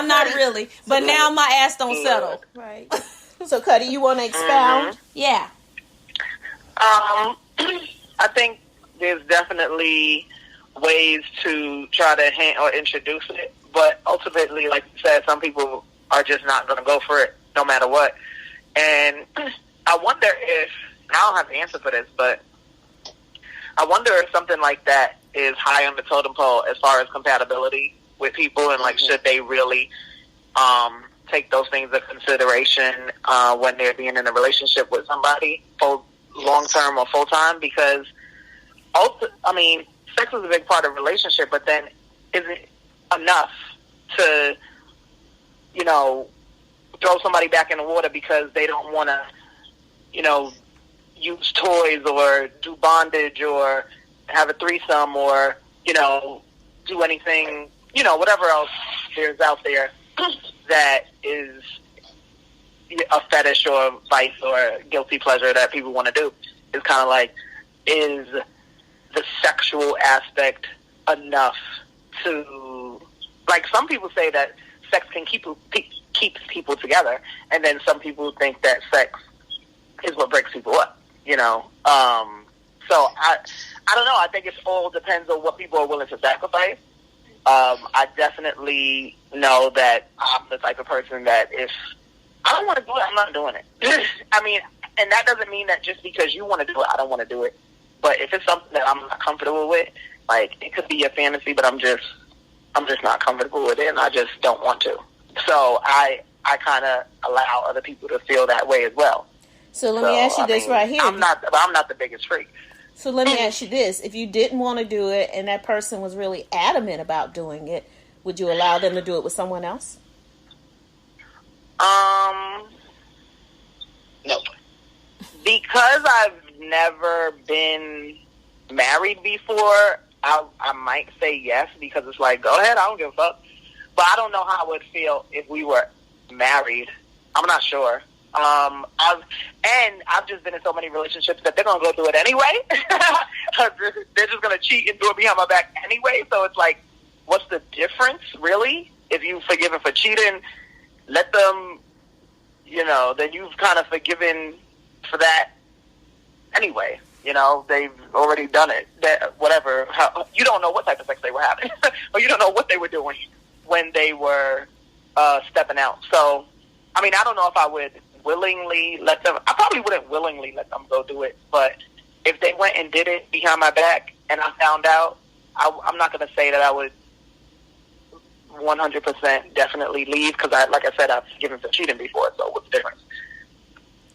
Speaker 2: not really. But now my ass don't settle.
Speaker 5: Right. So Cuddy, you want to expound?
Speaker 2: Yeah.
Speaker 3: I think there's definitely ways to try to introduce it, but ultimately, like you said, some people are just not going to go for it no matter what. And I wonder if, I don't have the answer for this, but I wonder if something like that is high on the totem pole as far as compatibility with people, and like, should they really take those things into consideration when they're being in a relationship with somebody for long-term or full-time? Because, sex is a big part of a relationship, but then is it enough to, throw somebody back in the water because they don't want to, use toys or do bondage or have a threesome or, do anything, whatever else there's out there that is a fetish or vice or guilty pleasure that people want to do. It's kind of like, is the sexual aspect enough to, like, some people say that sex can keep people together, and then some people think that sex is what breaks people up, so I don't know. I think it all depends on what people are willing to sacrifice. I definitely know that I'm the type of person that if I don't want to do it, I'm not doing it. And that doesn't mean that just because you want to do it, I don't want to do it. But if it's something that I'm not comfortable with, like, it could be a fantasy, but I'm just not comfortable with it, and I just don't want to. So I kind of allow other people to feel that way as well.
Speaker 5: So let me ask you this right here.
Speaker 3: I'm not the biggest freak.
Speaker 5: So let me ask you this. If you didn't want to do it and that person was really adamant about doing it, would you allow them to do it with someone else?
Speaker 6: No.
Speaker 3: Because I've never been married before, I might say yes, because it's like, go ahead, I don't give a fuck. But I don't know how I would feel if we were married. I'm not sure. I've just been in so many relationships that they're gonna go through it anyway. They're just gonna cheat and do it behind my back anyway. So it's like, what's the difference, really? If you've forgiven for cheating, let them, then you've kind of forgiven for that anyway. They've already done it. Whatever. You don't know what type of sex they were having, or you don't know what they were doing when they were stepping out. So, I mean, I don't know if I would willingly let them. I probably wouldn't willingly let them go do it. But if they went and did it behind my back and I found out, I'm not going to say that I would 100% definitely leave, because like I said, I've forgiven for cheating before. So what's the difference?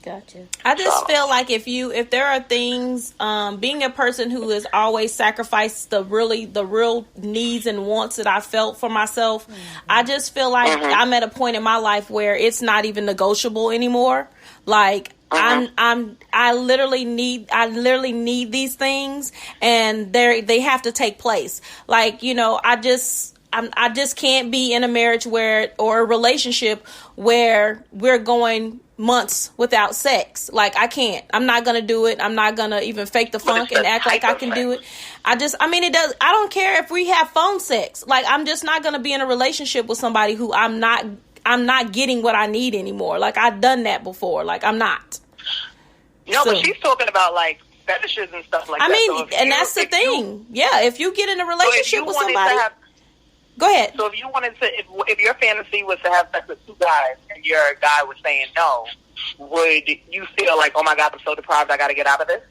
Speaker 5: Gotcha.
Speaker 2: I just feel like if there are things, being a person who has always sacrificed the real needs and wants that I felt for myself, I just feel like I'm at a point in my life where it's not even negotiable anymore. Like I literally need these things, and they have to take place. Like, I just can't be in a marriage or a relationship where we're going months without sex. Like, I can't. I'm not going to do it. I'm not going to even fake the funk and act like I can do it. I don't care if we have phone sex. Like, I'm just not going to be in a relationship with somebody who I'm not getting what I need anymore. Like, I've done that before. Like, I'm not.
Speaker 3: But she's talking about, like, fetishes and stuff like that.
Speaker 2: That's the thing. If you get in a relationship with somebody... Go ahead.
Speaker 3: So if you wanted to, if your fantasy was to have sex with two guys and your guy was saying no, would you feel like, oh my God, I'm so deprived, I got to get out of this?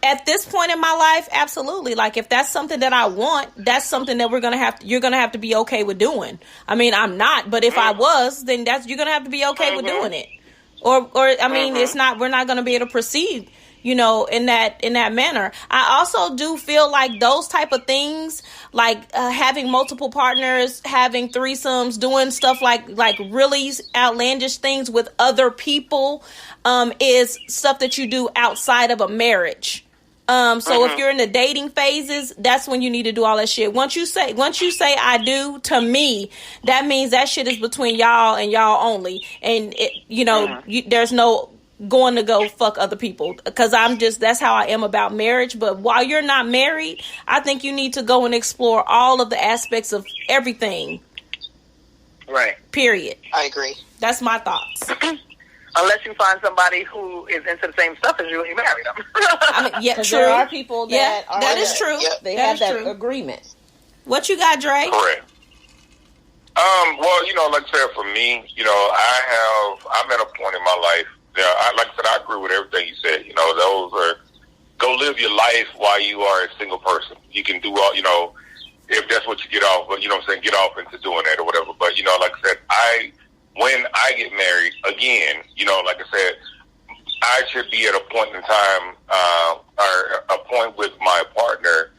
Speaker 2: At this point in my life, absolutely. Like, if that's something that I want, that's something that you're going to have to be okay with doing. I mean, I'm not, but if I was, then you're going to have to be okay with doing it. It's not, we're not going to be able to proceed, in that manner. I also do feel like those type of things, like having multiple partners, having threesomes, doing stuff like really outlandish things with other people, is stuff that you do outside of a marriage. If you're in the dating phases, that's when you need to do all that shit. Once you say I do, to me, that means that shit is between y'all and y'all only. And there's no going to go fuck other people, because that's how I am about marriage. But while you're not married, I think you need to go and explore all of the aspects of everything.
Speaker 3: Right.
Speaker 2: Period.
Speaker 6: I agree.
Speaker 2: That's my thoughts.
Speaker 3: Unless you find somebody who is into the same stuff as you and you marry them.
Speaker 2: True.
Speaker 5: There are people that are...
Speaker 2: That is true.
Speaker 5: Yep, they have that agreement.
Speaker 2: What you got, Dre?
Speaker 4: Correct. Well, like I said, for me, I'm at a point in my life. Like I said, I agree with everything you said. Those are, go live your life while you are a single person. You can do all, if that's what you get off, but get off into doing that or whatever. But, like I said, when I get married again, like I said, I should be at a point in time, or a point with my partner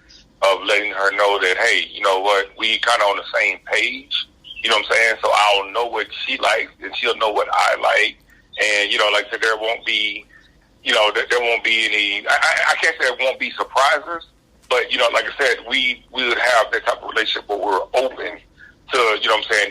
Speaker 4: of letting her know that, hey, you know what, we kind of on the same page. You know what I'm saying? So I'll know what she likes and she'll know what I like. And, like I said, there won't be, there won't be any, I can't say there won't be surprises, but, like I said, we would have that type of relationship where we're open to,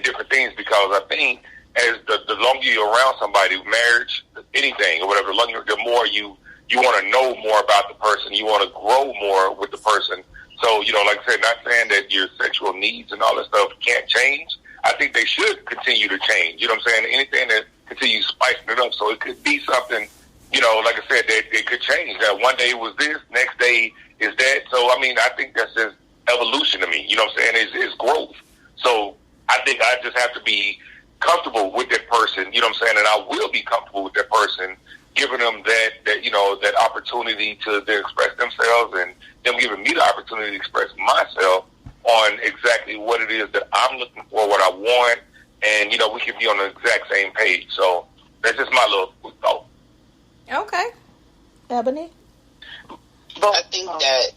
Speaker 4: different things, because I think as the longer you're around somebody, marriage, anything or whatever, the more you want to know more about the person, you want to grow more with the person. So, like I said, not saying that your sexual needs and all that stuff can't change. I think they should continue to change. You know what I'm saying? Anything that continue spicing it up. So it could be something, like I said, that it could change. That one day was this, next day is that. So, I think that's just evolution to me. You know what I'm saying? It's growth. So I think I just have to be comfortable with that person. You know what I'm saying? And I will be comfortable with that person, giving them that opportunity to express themselves, and them giving me the opportunity to express myself on exactly what it is that I'm looking for, what I want. And, we can be on the exact same page. So that's just my little thought.
Speaker 2: Okay. Ebony?
Speaker 6: I think that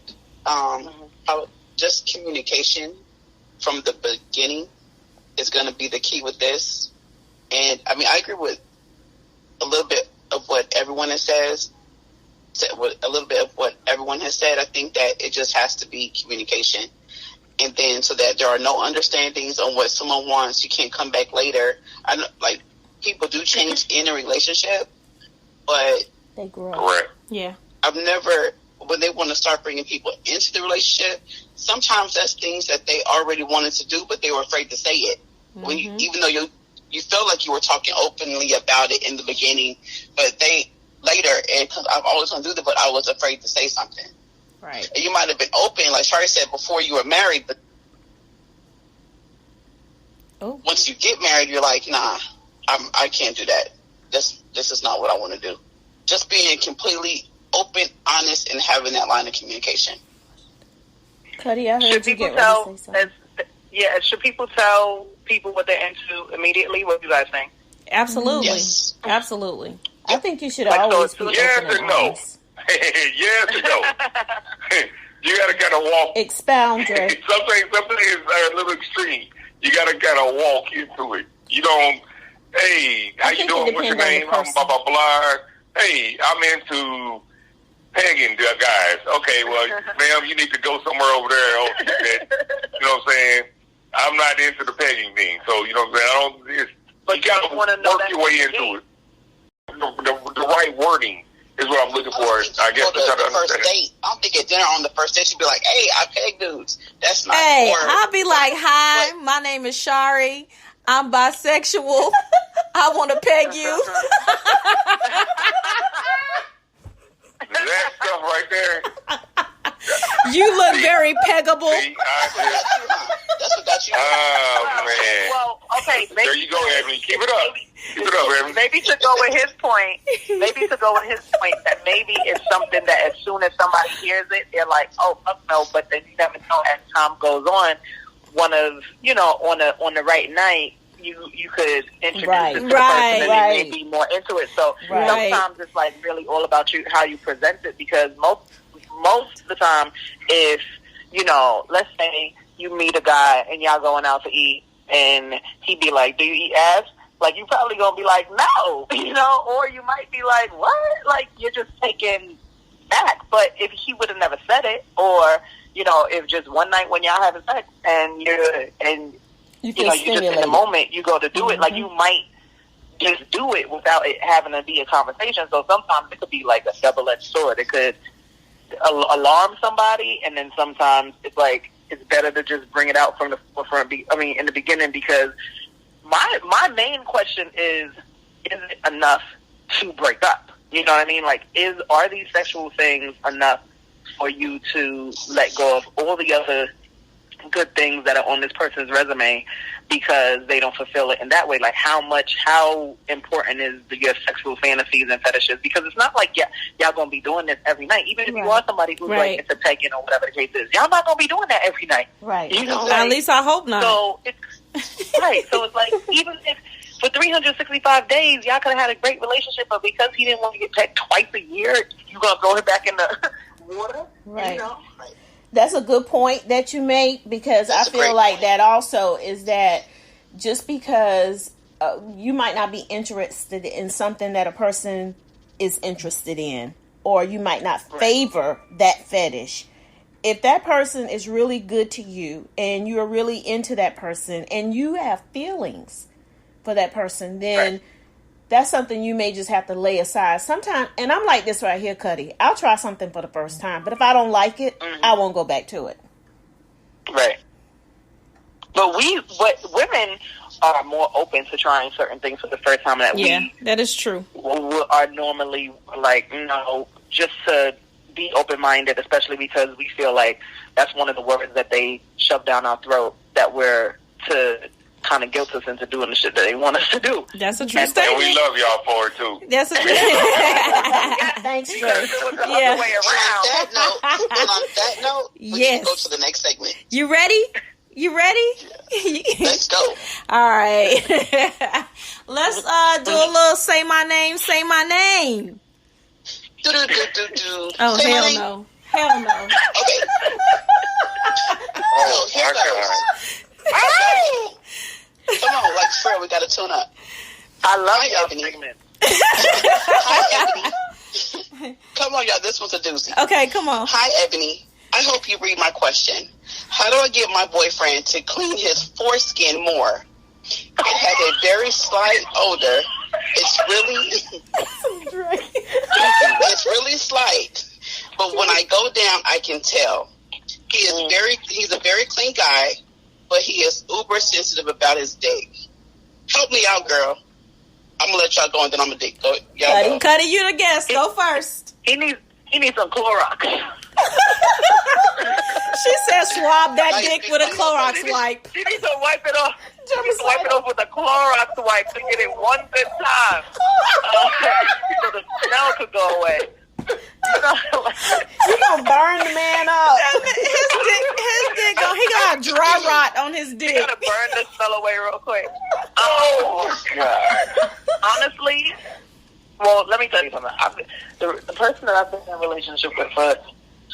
Speaker 6: just communication from the beginning is going to be the key with this. And, I agree with a little bit of what everyone says. a little bit of what everyone has said. I think that it just has to be communication. And then so that there are no understandings on what someone wants. You can't come back later. I know, like, people do change in a relationship, but
Speaker 5: they grow.
Speaker 4: Correct.
Speaker 2: Yeah.
Speaker 6: I've never, when they want to start bringing people into the relationship, sometimes that's things that they already wanted to do, but they were afraid to say it. Mm-hmm. When you, even though you felt like you were talking openly about it in the beginning, but they later, and cause I've always wanted to do that, but I was afraid to say something.
Speaker 5: Right.
Speaker 6: And you might have been open, like Shari said, before you were married, but once you get married, you're like, nah, I can't do that. This is not what I want to do. Just being completely open, honest, and having that line of communication.
Speaker 5: Cutty, I heard you get ready to say something.
Speaker 3: Should people tell people what they're into immediately? What do you guys think?
Speaker 2: Absolutely.
Speaker 6: Yes.
Speaker 2: Absolutely.
Speaker 5: I think you should always be open and honest.
Speaker 4: Yes and no. You got to kind of walk.
Speaker 5: Expound, Dre.
Speaker 4: Something is a little extreme. You got to kind of walk into it. You don't, hey, how you doing? What's your name? Blah, blah, blah. Hey, I'm into pegging guys. Okay, well, ma'am, you need to go somewhere over there. You know what I'm saying? I'm not into the pegging thing. So, you know what I'm saying? You got to work your way into it. The right wording is what I'm looking for. I guess to try to understand.
Speaker 6: Date. I don't think at dinner on the first date you'd be like, hey, I peg dudes. That's not
Speaker 2: Hey, I'll be like, hi, my name is Shari. I'm bisexual. I want to peg you.
Speaker 4: That stuff right there.
Speaker 2: You look very peggable.
Speaker 4: See,
Speaker 6: that's what got you.
Speaker 4: Oh, man.
Speaker 3: Well, okay. Maybe,
Speaker 4: there you go, Ebony. Keep it up. Keep it up, Ebony.
Speaker 3: Maybe to go with his point, that maybe it's something that as soon as somebody hears it, they're like, oh, fuck no. But then you never know as time goes on. One of, on the right night, you could introduce it to the person and they may be more into it. So sometimes it's like really all about you, how you present it, because most of the time, if, let's say you meet a guy and y'all going out to eat and he be like, do you eat ass? Like, you probably going to be like, no, or you might be like, what? Like, you're just taken back. But if he would have never said it, or, if just one night when y'all having sex and you just in the moment, you go to do it, like, you might just do it without it having to be a conversation. So sometimes it could be like a double-edged sword. It could alarm somebody, and then sometimes it's like, it's better to just bring it out from the forefront. In the beginning, because my main question is it enough to break up? You know what I mean? Like, are these sexual things enough for you to let go of all the other good things that are on this person's resume because they don't fulfill it in that way? Like, how important is your sexual fantasies and fetishes? Because it's not like y'all gonna be doing this every night. Even if you are somebody who's like into pegging or whatever the case is, y'all not gonna be doing that every night.
Speaker 5: Right.
Speaker 2: At least I hope not.
Speaker 3: So it's right. So it's like, even if for 365 days y'all could have had a great relationship, but because he didn't want to get pegged twice a year, you gonna throw him back in the water?
Speaker 5: Right. That's a good point that you make, because I feel like that also is that just because you might not be interested in something that a person is interested in, or you might not favor that fetish. If that person is really good to you and you're really into that person and you have feelings for that person, then that's something you may just have to lay aside. Sometimes, and I'm like this right here, Cutty, I'll try something for the first time, but if I don't like it, I won't go back to it.
Speaker 3: Right. But women are more open to trying certain things for the first time
Speaker 2: that is true.
Speaker 3: Are normally like, just to be open-minded, especially because we feel like that's one of the words that they shove down our throat, that we're to kind of guilt us into doing the shit that they want us to do.
Speaker 2: That's a true statement.
Speaker 4: And we love y'all for it too.
Speaker 2: That's a true
Speaker 5: Thanks, Trey.
Speaker 3: Other way around.
Speaker 6: On that note, we can go to the next segment.
Speaker 2: You ready?
Speaker 6: Let's go.
Speaker 2: All right. Let's do a little say my name. Oh, hell no.
Speaker 6: Okay. Here goes. Come on, like Fred, we got to tune up.
Speaker 3: I love y'all segment.
Speaker 6: Hi, Ebony. Come on, y'all. This was a doozy.
Speaker 2: Okay, come on.
Speaker 6: Hi, Ebony. I hope you read my question. How do I get my boyfriend to clean his foreskin more? It has a very slight odor. It's really slight. But when I go down, I can tell. He's a very clean guy, but he is uber sensitive about his dick. Help me out, girl. I'm gonna let y'all go, and then I'm gonna go.
Speaker 2: Cutty, you the guest. Go first.
Speaker 3: He needs some Clorox.
Speaker 2: She said swab that dick with a Clorox wipe.
Speaker 3: She needs to wipe it off. She needs to wipe it off with a Clorox wipe to get it one good time. So the smell could go away.
Speaker 5: You gonna burn the man up.
Speaker 2: His dick, he got dry rot on his dick.
Speaker 3: You gotta burn the smell away real quick. Oh, God. Honestly, well, let me tell you something. The person that I've been in a relationship with for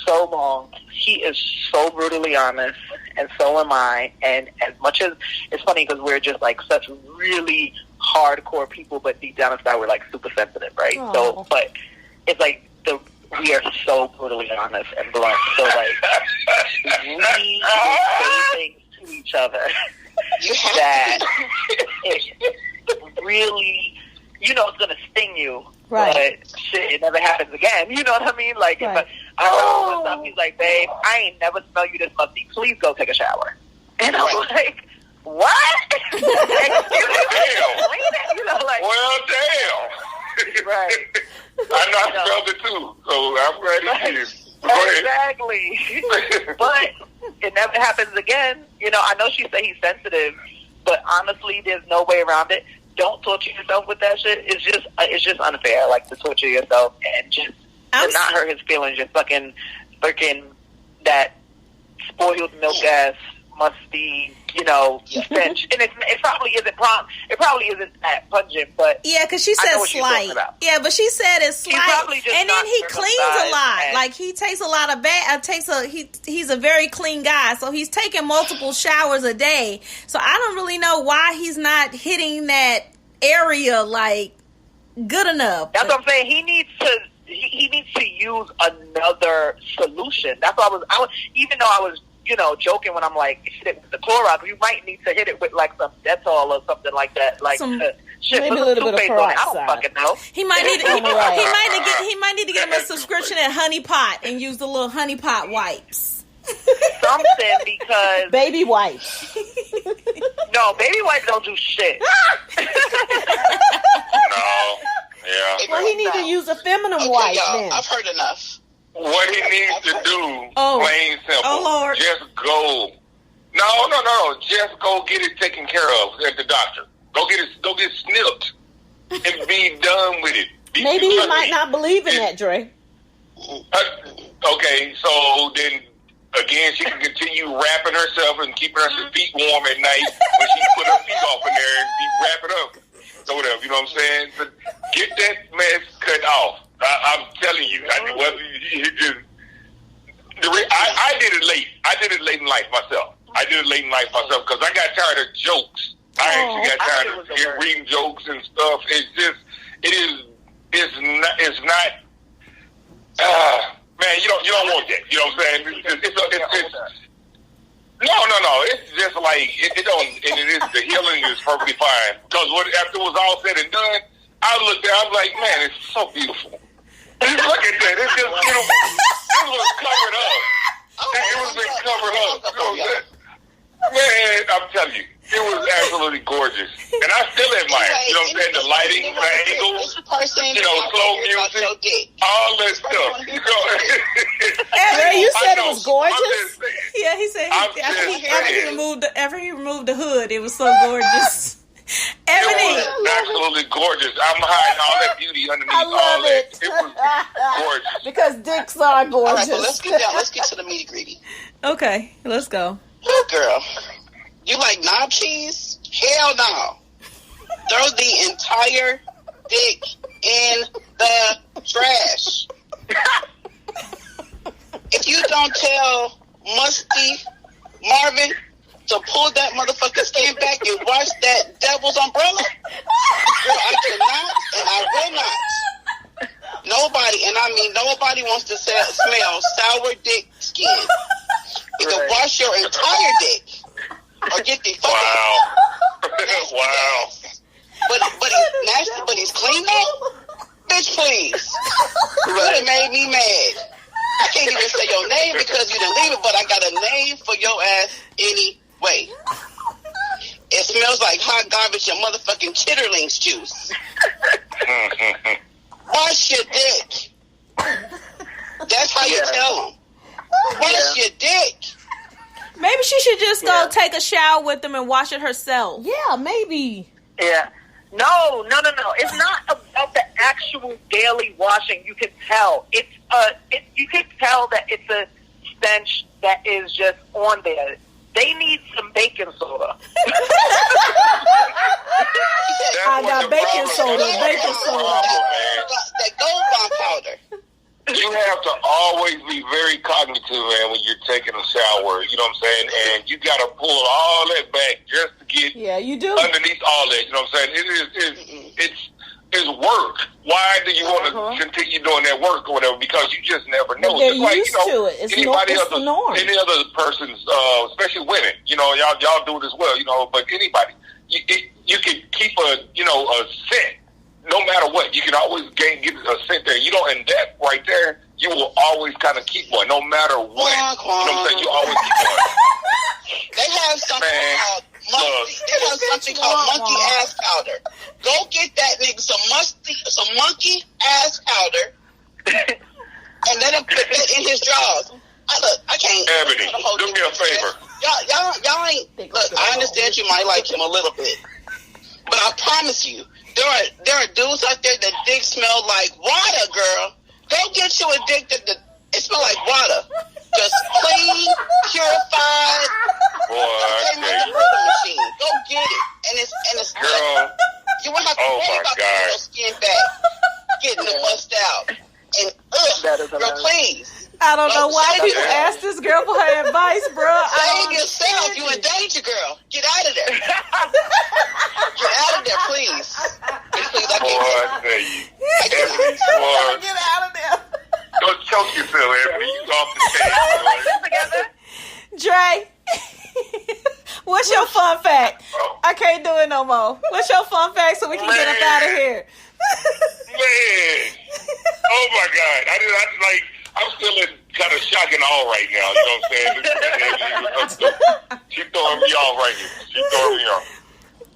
Speaker 3: so long, he is so brutally honest, and so am I. And as much as it's funny because we're just like such really hardcore people, but deep down inside we're like super sensitive, right? Aww. So, but it's like we are so brutally honest and blunt. So like we say things to each other that it's really, it's gonna sting you.
Speaker 2: Right.
Speaker 3: But shit, it never happens again. You know what I mean? Like,
Speaker 2: right.
Speaker 3: If I know what's up, he's like, babe, I ain't never smelled you this musty. Please go take a shower. And I'm like, what? Excuse me?
Speaker 4: Damn. Well, damn.
Speaker 3: Right.
Speaker 4: I know I smelled it too, so I'm ready to
Speaker 3: Exactly. But it never happens again. I know she said he's sensitive, but honestly, there's no way around it. Don't torture yourself with that shit. It's just unfair, like, to torture yourself and just to not hurt his feelings. Just fucking that spoiled milk ass musty, stench. And it probably isn't that pungent, but
Speaker 2: yeah, because she said slight. Yeah, but she said it's slight, and then he cleans a lot. Like he takes a lot of he's a very clean guy, so he's taking multiple showers a day. So I don't really know why he's not hitting that area like good enough.
Speaker 3: That's what I'm saying. He needs to use another solution. That's why I was even though I was joking when I'm like, hit it with the Clorox. You might need to hit it with like some Dettol or something like that. Like
Speaker 5: maybe a little bit of peroxide.
Speaker 3: I don't fucking know.
Speaker 2: He might need to get him a subscription at Honey Pot and use the little Honey Pot wipes.
Speaker 3: Something, because
Speaker 5: baby wipes.
Speaker 3: No, baby wipes don't do shit.
Speaker 4: No. Yeah.
Speaker 5: Well, he needs to use a feminine wipe then.
Speaker 6: I've heard enough.
Speaker 4: What he needs to do, plain simple, just go. No. Just go get it taken care of at the doctor. Go get snipped and be done with it.
Speaker 5: Maybe he might not believe in that, Dre.
Speaker 4: Okay, so then again, she can continue wrapping herself and keeping her feet warm at night when she put her feet off in there and be wrapping up. So whatever, you know what I'm saying? But get that mess cut off. I'm telling you, I did it late. I did it late in life myself. Because I got tired of jokes. I actually got tired of reading jokes and stuff. It's not. Man, you don't want that. You know what I'm saying? No. It's just like it don't. And it is, the healing is perfectly fine. Because after it was all said and done, I looked there. I was like, man, it's so beautiful. Look at that. It's just beautiful. This was covered up. It was been covered up. You know what I'm saying? Man, I'm telling you, it was absolutely gorgeous. And I still admire it. You know what I'm saying? The lighting, the angles, slow music, all that stuff.
Speaker 5: You said it was gorgeous?
Speaker 2: Yeah, he said after he removed the hood, it was so gorgeous. Ebony.
Speaker 4: It was absolutely gorgeous. I'm hiding all that beauty underneath all that. It was gorgeous.
Speaker 5: Because dicks are gorgeous.
Speaker 6: All right, so let's get to the nitty gritty.
Speaker 2: Okay, let's go.
Speaker 6: Oh, girl. You like knob cheese? Hell no. Throw the entire dick in the trash. If you don't tell Musty Marvin to pull that motherfucking skin back and wash that devil's umbrella, girl, I cannot and I will not. Nobody, and I mean somebody wants to smell sour dick skin, either wash your entire dick or get the fucking
Speaker 4: Wow.
Speaker 6: But he's nasty, but he's clean though? Bitch, please. You would have made me mad. I can't even say your name because you didn't leave it, but I got a name for your ass anyway. It smells like hot garbage and motherfucking chitterlings juice. Wash your dick. That's how you tell them. Wash your dick.
Speaker 2: Maybe she should just go take a shower with them and wash it herself.
Speaker 5: Yeah, maybe.
Speaker 3: Yeah. No. It's not about the actual daily washing. You can tell. You can tell that it's a stench that is just on there. They need some baking soda.
Speaker 5: I got baking soda.
Speaker 6: That Gold Bond powder.
Speaker 4: You have to always be very cognitive, man, when you're taking a shower. You know what I'm saying? And you got to pull all that back just to get
Speaker 5: you do.
Speaker 4: underneath all that. You know what I'm saying? It's work. Why do you want to continue doing that work or whatever? Because you just never know.
Speaker 5: They're
Speaker 4: it's
Speaker 5: used to it. It's the norm.
Speaker 4: Any other person's, especially women, y'all do it as well, but anybody, you can keep a scent. No matter what, you can always get a scent there. And that right there, you will always kind of keep one, no matter what. You know what I'm saying? You always keep one.
Speaker 6: They have something called monkey ass powder. Go get that nigga some monkey ass powder, and let him put that in his drawers. I can't.
Speaker 4: Ebony, do me a favor.
Speaker 6: Y'all ain't. Look, I understand you might like him a little bit, but I promise you. There are dudes out there that dick smell like water, girl. Go get you a dick that it smell like water. Just clean, purified. Machine. Go get it. And it's
Speaker 4: girl.
Speaker 6: You won't have to worry about putting your skin back, getting it bust out. And girl, please.
Speaker 2: I don't know why people ask this girl for her advice, bro.
Speaker 6: Save yourself. You in danger, girl. Get out of there. Get out of there, please. Please, I
Speaker 2: can't. Get out of there.
Speaker 4: Don't choke yourself, Ebony. You off the stage.
Speaker 2: Dre, what's your fun fact? I can't do it no more. What's your fun fact so we can get up out of here?
Speaker 4: Man. Oh, my God. I'm still in kind of shock and awe right now. You know what I'm saying? She's throwing me off right here.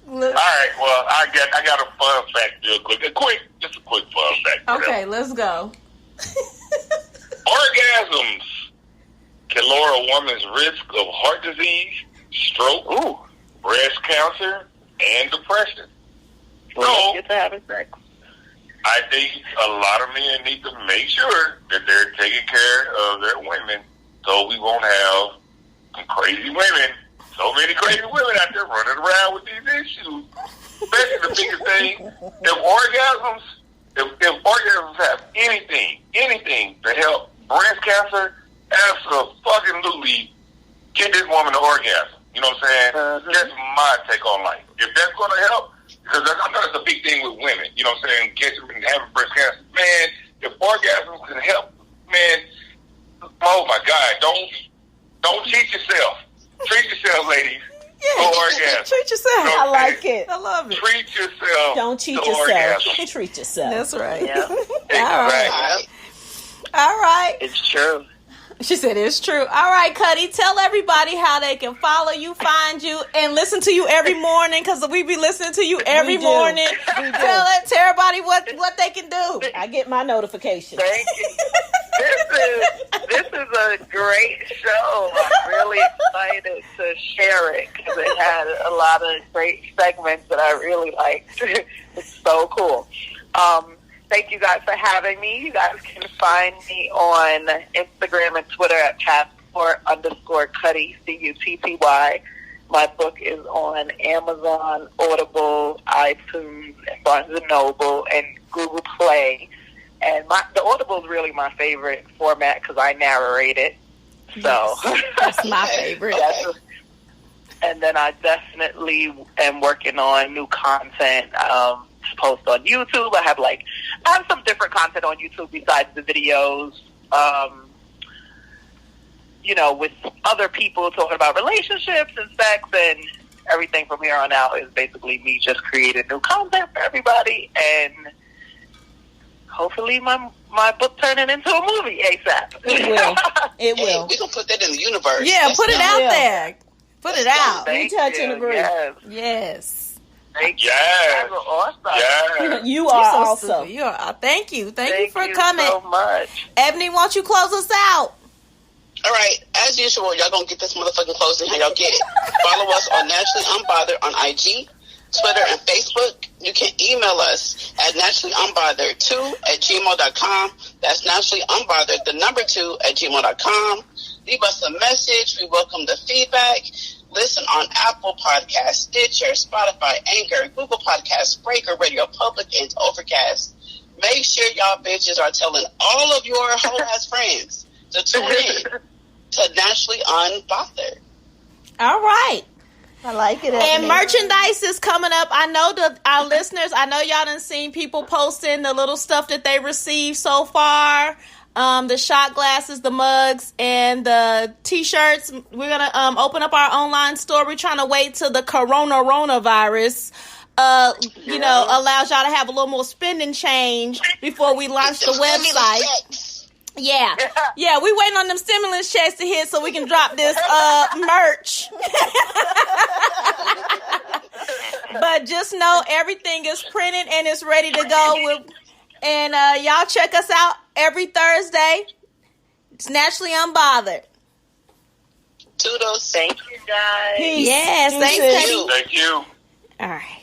Speaker 4: All right. Well, I got a fun fact real quick. Just a quick fun fact.
Speaker 2: Okay, let's go.
Speaker 4: Orgasms can lower a woman's risk of heart disease, stroke, breast cancer, and depression.
Speaker 3: So, get to having sex.
Speaker 4: I think a lot of men need to make sure that they're taking care of their women so we won't have some crazy women, so many crazy women out there running around with these issues. Especially the biggest thing, if orgasms have anything to help breast cancer, absolutely get this woman an orgasm. You know what I'm saying? That's my take on life. If that's going to help, because I know it's a big thing with women, you know what I'm saying, getting and having breast cancer. Man, if orgasms can help, man, oh my God, don't cheat yourself. Treat yourself, ladies.
Speaker 2: Yeah, treat yourself.
Speaker 4: You know
Speaker 5: I like it.
Speaker 2: I love it.
Speaker 4: Treat yourself.
Speaker 5: Don't cheat
Speaker 4: to
Speaker 5: yourself.
Speaker 4: orgasm.
Speaker 5: Treat yourself.
Speaker 2: That's right.
Speaker 3: Yeah.
Speaker 4: Exactly.
Speaker 2: All right.
Speaker 3: It's true.
Speaker 2: She said it's true. All right, Cutty, tell everybody how they can follow you, find you, and listen to you every morning, because we be listening to you every morning. Tell everybody what they can do.
Speaker 5: I get my notifications.
Speaker 3: Thank you. This is a great show. I'm really excited to share it because it had a lot of great segments that I really liked. It's so cool. Thank you guys for having me. You guys can find me on Instagram and Twitter at Passort_Cutty, Cutty. My book is on Amazon, Audible, iTunes, Barnes & Noble, and Google Play. And the Audible is really my favorite format because I narrate it. So
Speaker 2: that's my favorite.
Speaker 3: And then I definitely am working on new content to post on YouTube. I have some different content on YouTube besides the videos you know, with other people talking about relationships and sex, and everything from here on out is basically me just creating new content for everybody, and hopefully my book turning into a movie ASAP.
Speaker 5: It will. It will.
Speaker 6: We're going to put that in the universe.
Speaker 2: Yeah, put it out there. Put it out.
Speaker 5: We touch and agree.
Speaker 2: Yes.
Speaker 3: Thank you.
Speaker 4: Yes.
Speaker 3: You guys are awesome.
Speaker 4: Yeah.
Speaker 5: You are
Speaker 2: so
Speaker 5: also.
Speaker 2: super. You are. Thank you. Thank you for coming.
Speaker 3: so much.
Speaker 2: Ebony, won't you close us out?
Speaker 6: All right, as usual, y'all gonna get this motherfucking closing how y'all get it. Follow us on Naturally Unbothered on IG, Twitter, and Facebook. You can email us at naturallyunbothered2@gmail.com. That's naturallyunbothered, the number 2@gmail.com. Leave us a message. We welcome the feedback. Listen on Apple Podcasts, Stitcher, Spotify, Anchor, Google Podcasts, Spreaker, Radio Public, and Overcast. Make sure y'all bitches are telling all of your whole ass friends to tune in to Naturally Unbothered.
Speaker 2: All right.
Speaker 5: I like it.
Speaker 2: And merchandise is coming up. I know our listeners, I know y'all done seen people posting the little stuff that they received so far. The shot glasses, the mugs, and the t-shirts. We're going to open up our online store. We're trying to wait till the coronavirus, you know, allows y'all to have a little more spending change before we launch the website. Yeah, we waiting on them stimulus checks to hit so we can drop this merch. But just know everything is printed and it's ready to go. And y'all check us out every Thursday. It's Naturally Unbothered.
Speaker 6: Toodles.
Speaker 3: Thank you, guys.
Speaker 2: Yes, thanks, Teddy.
Speaker 4: Thank you.
Speaker 2: All right.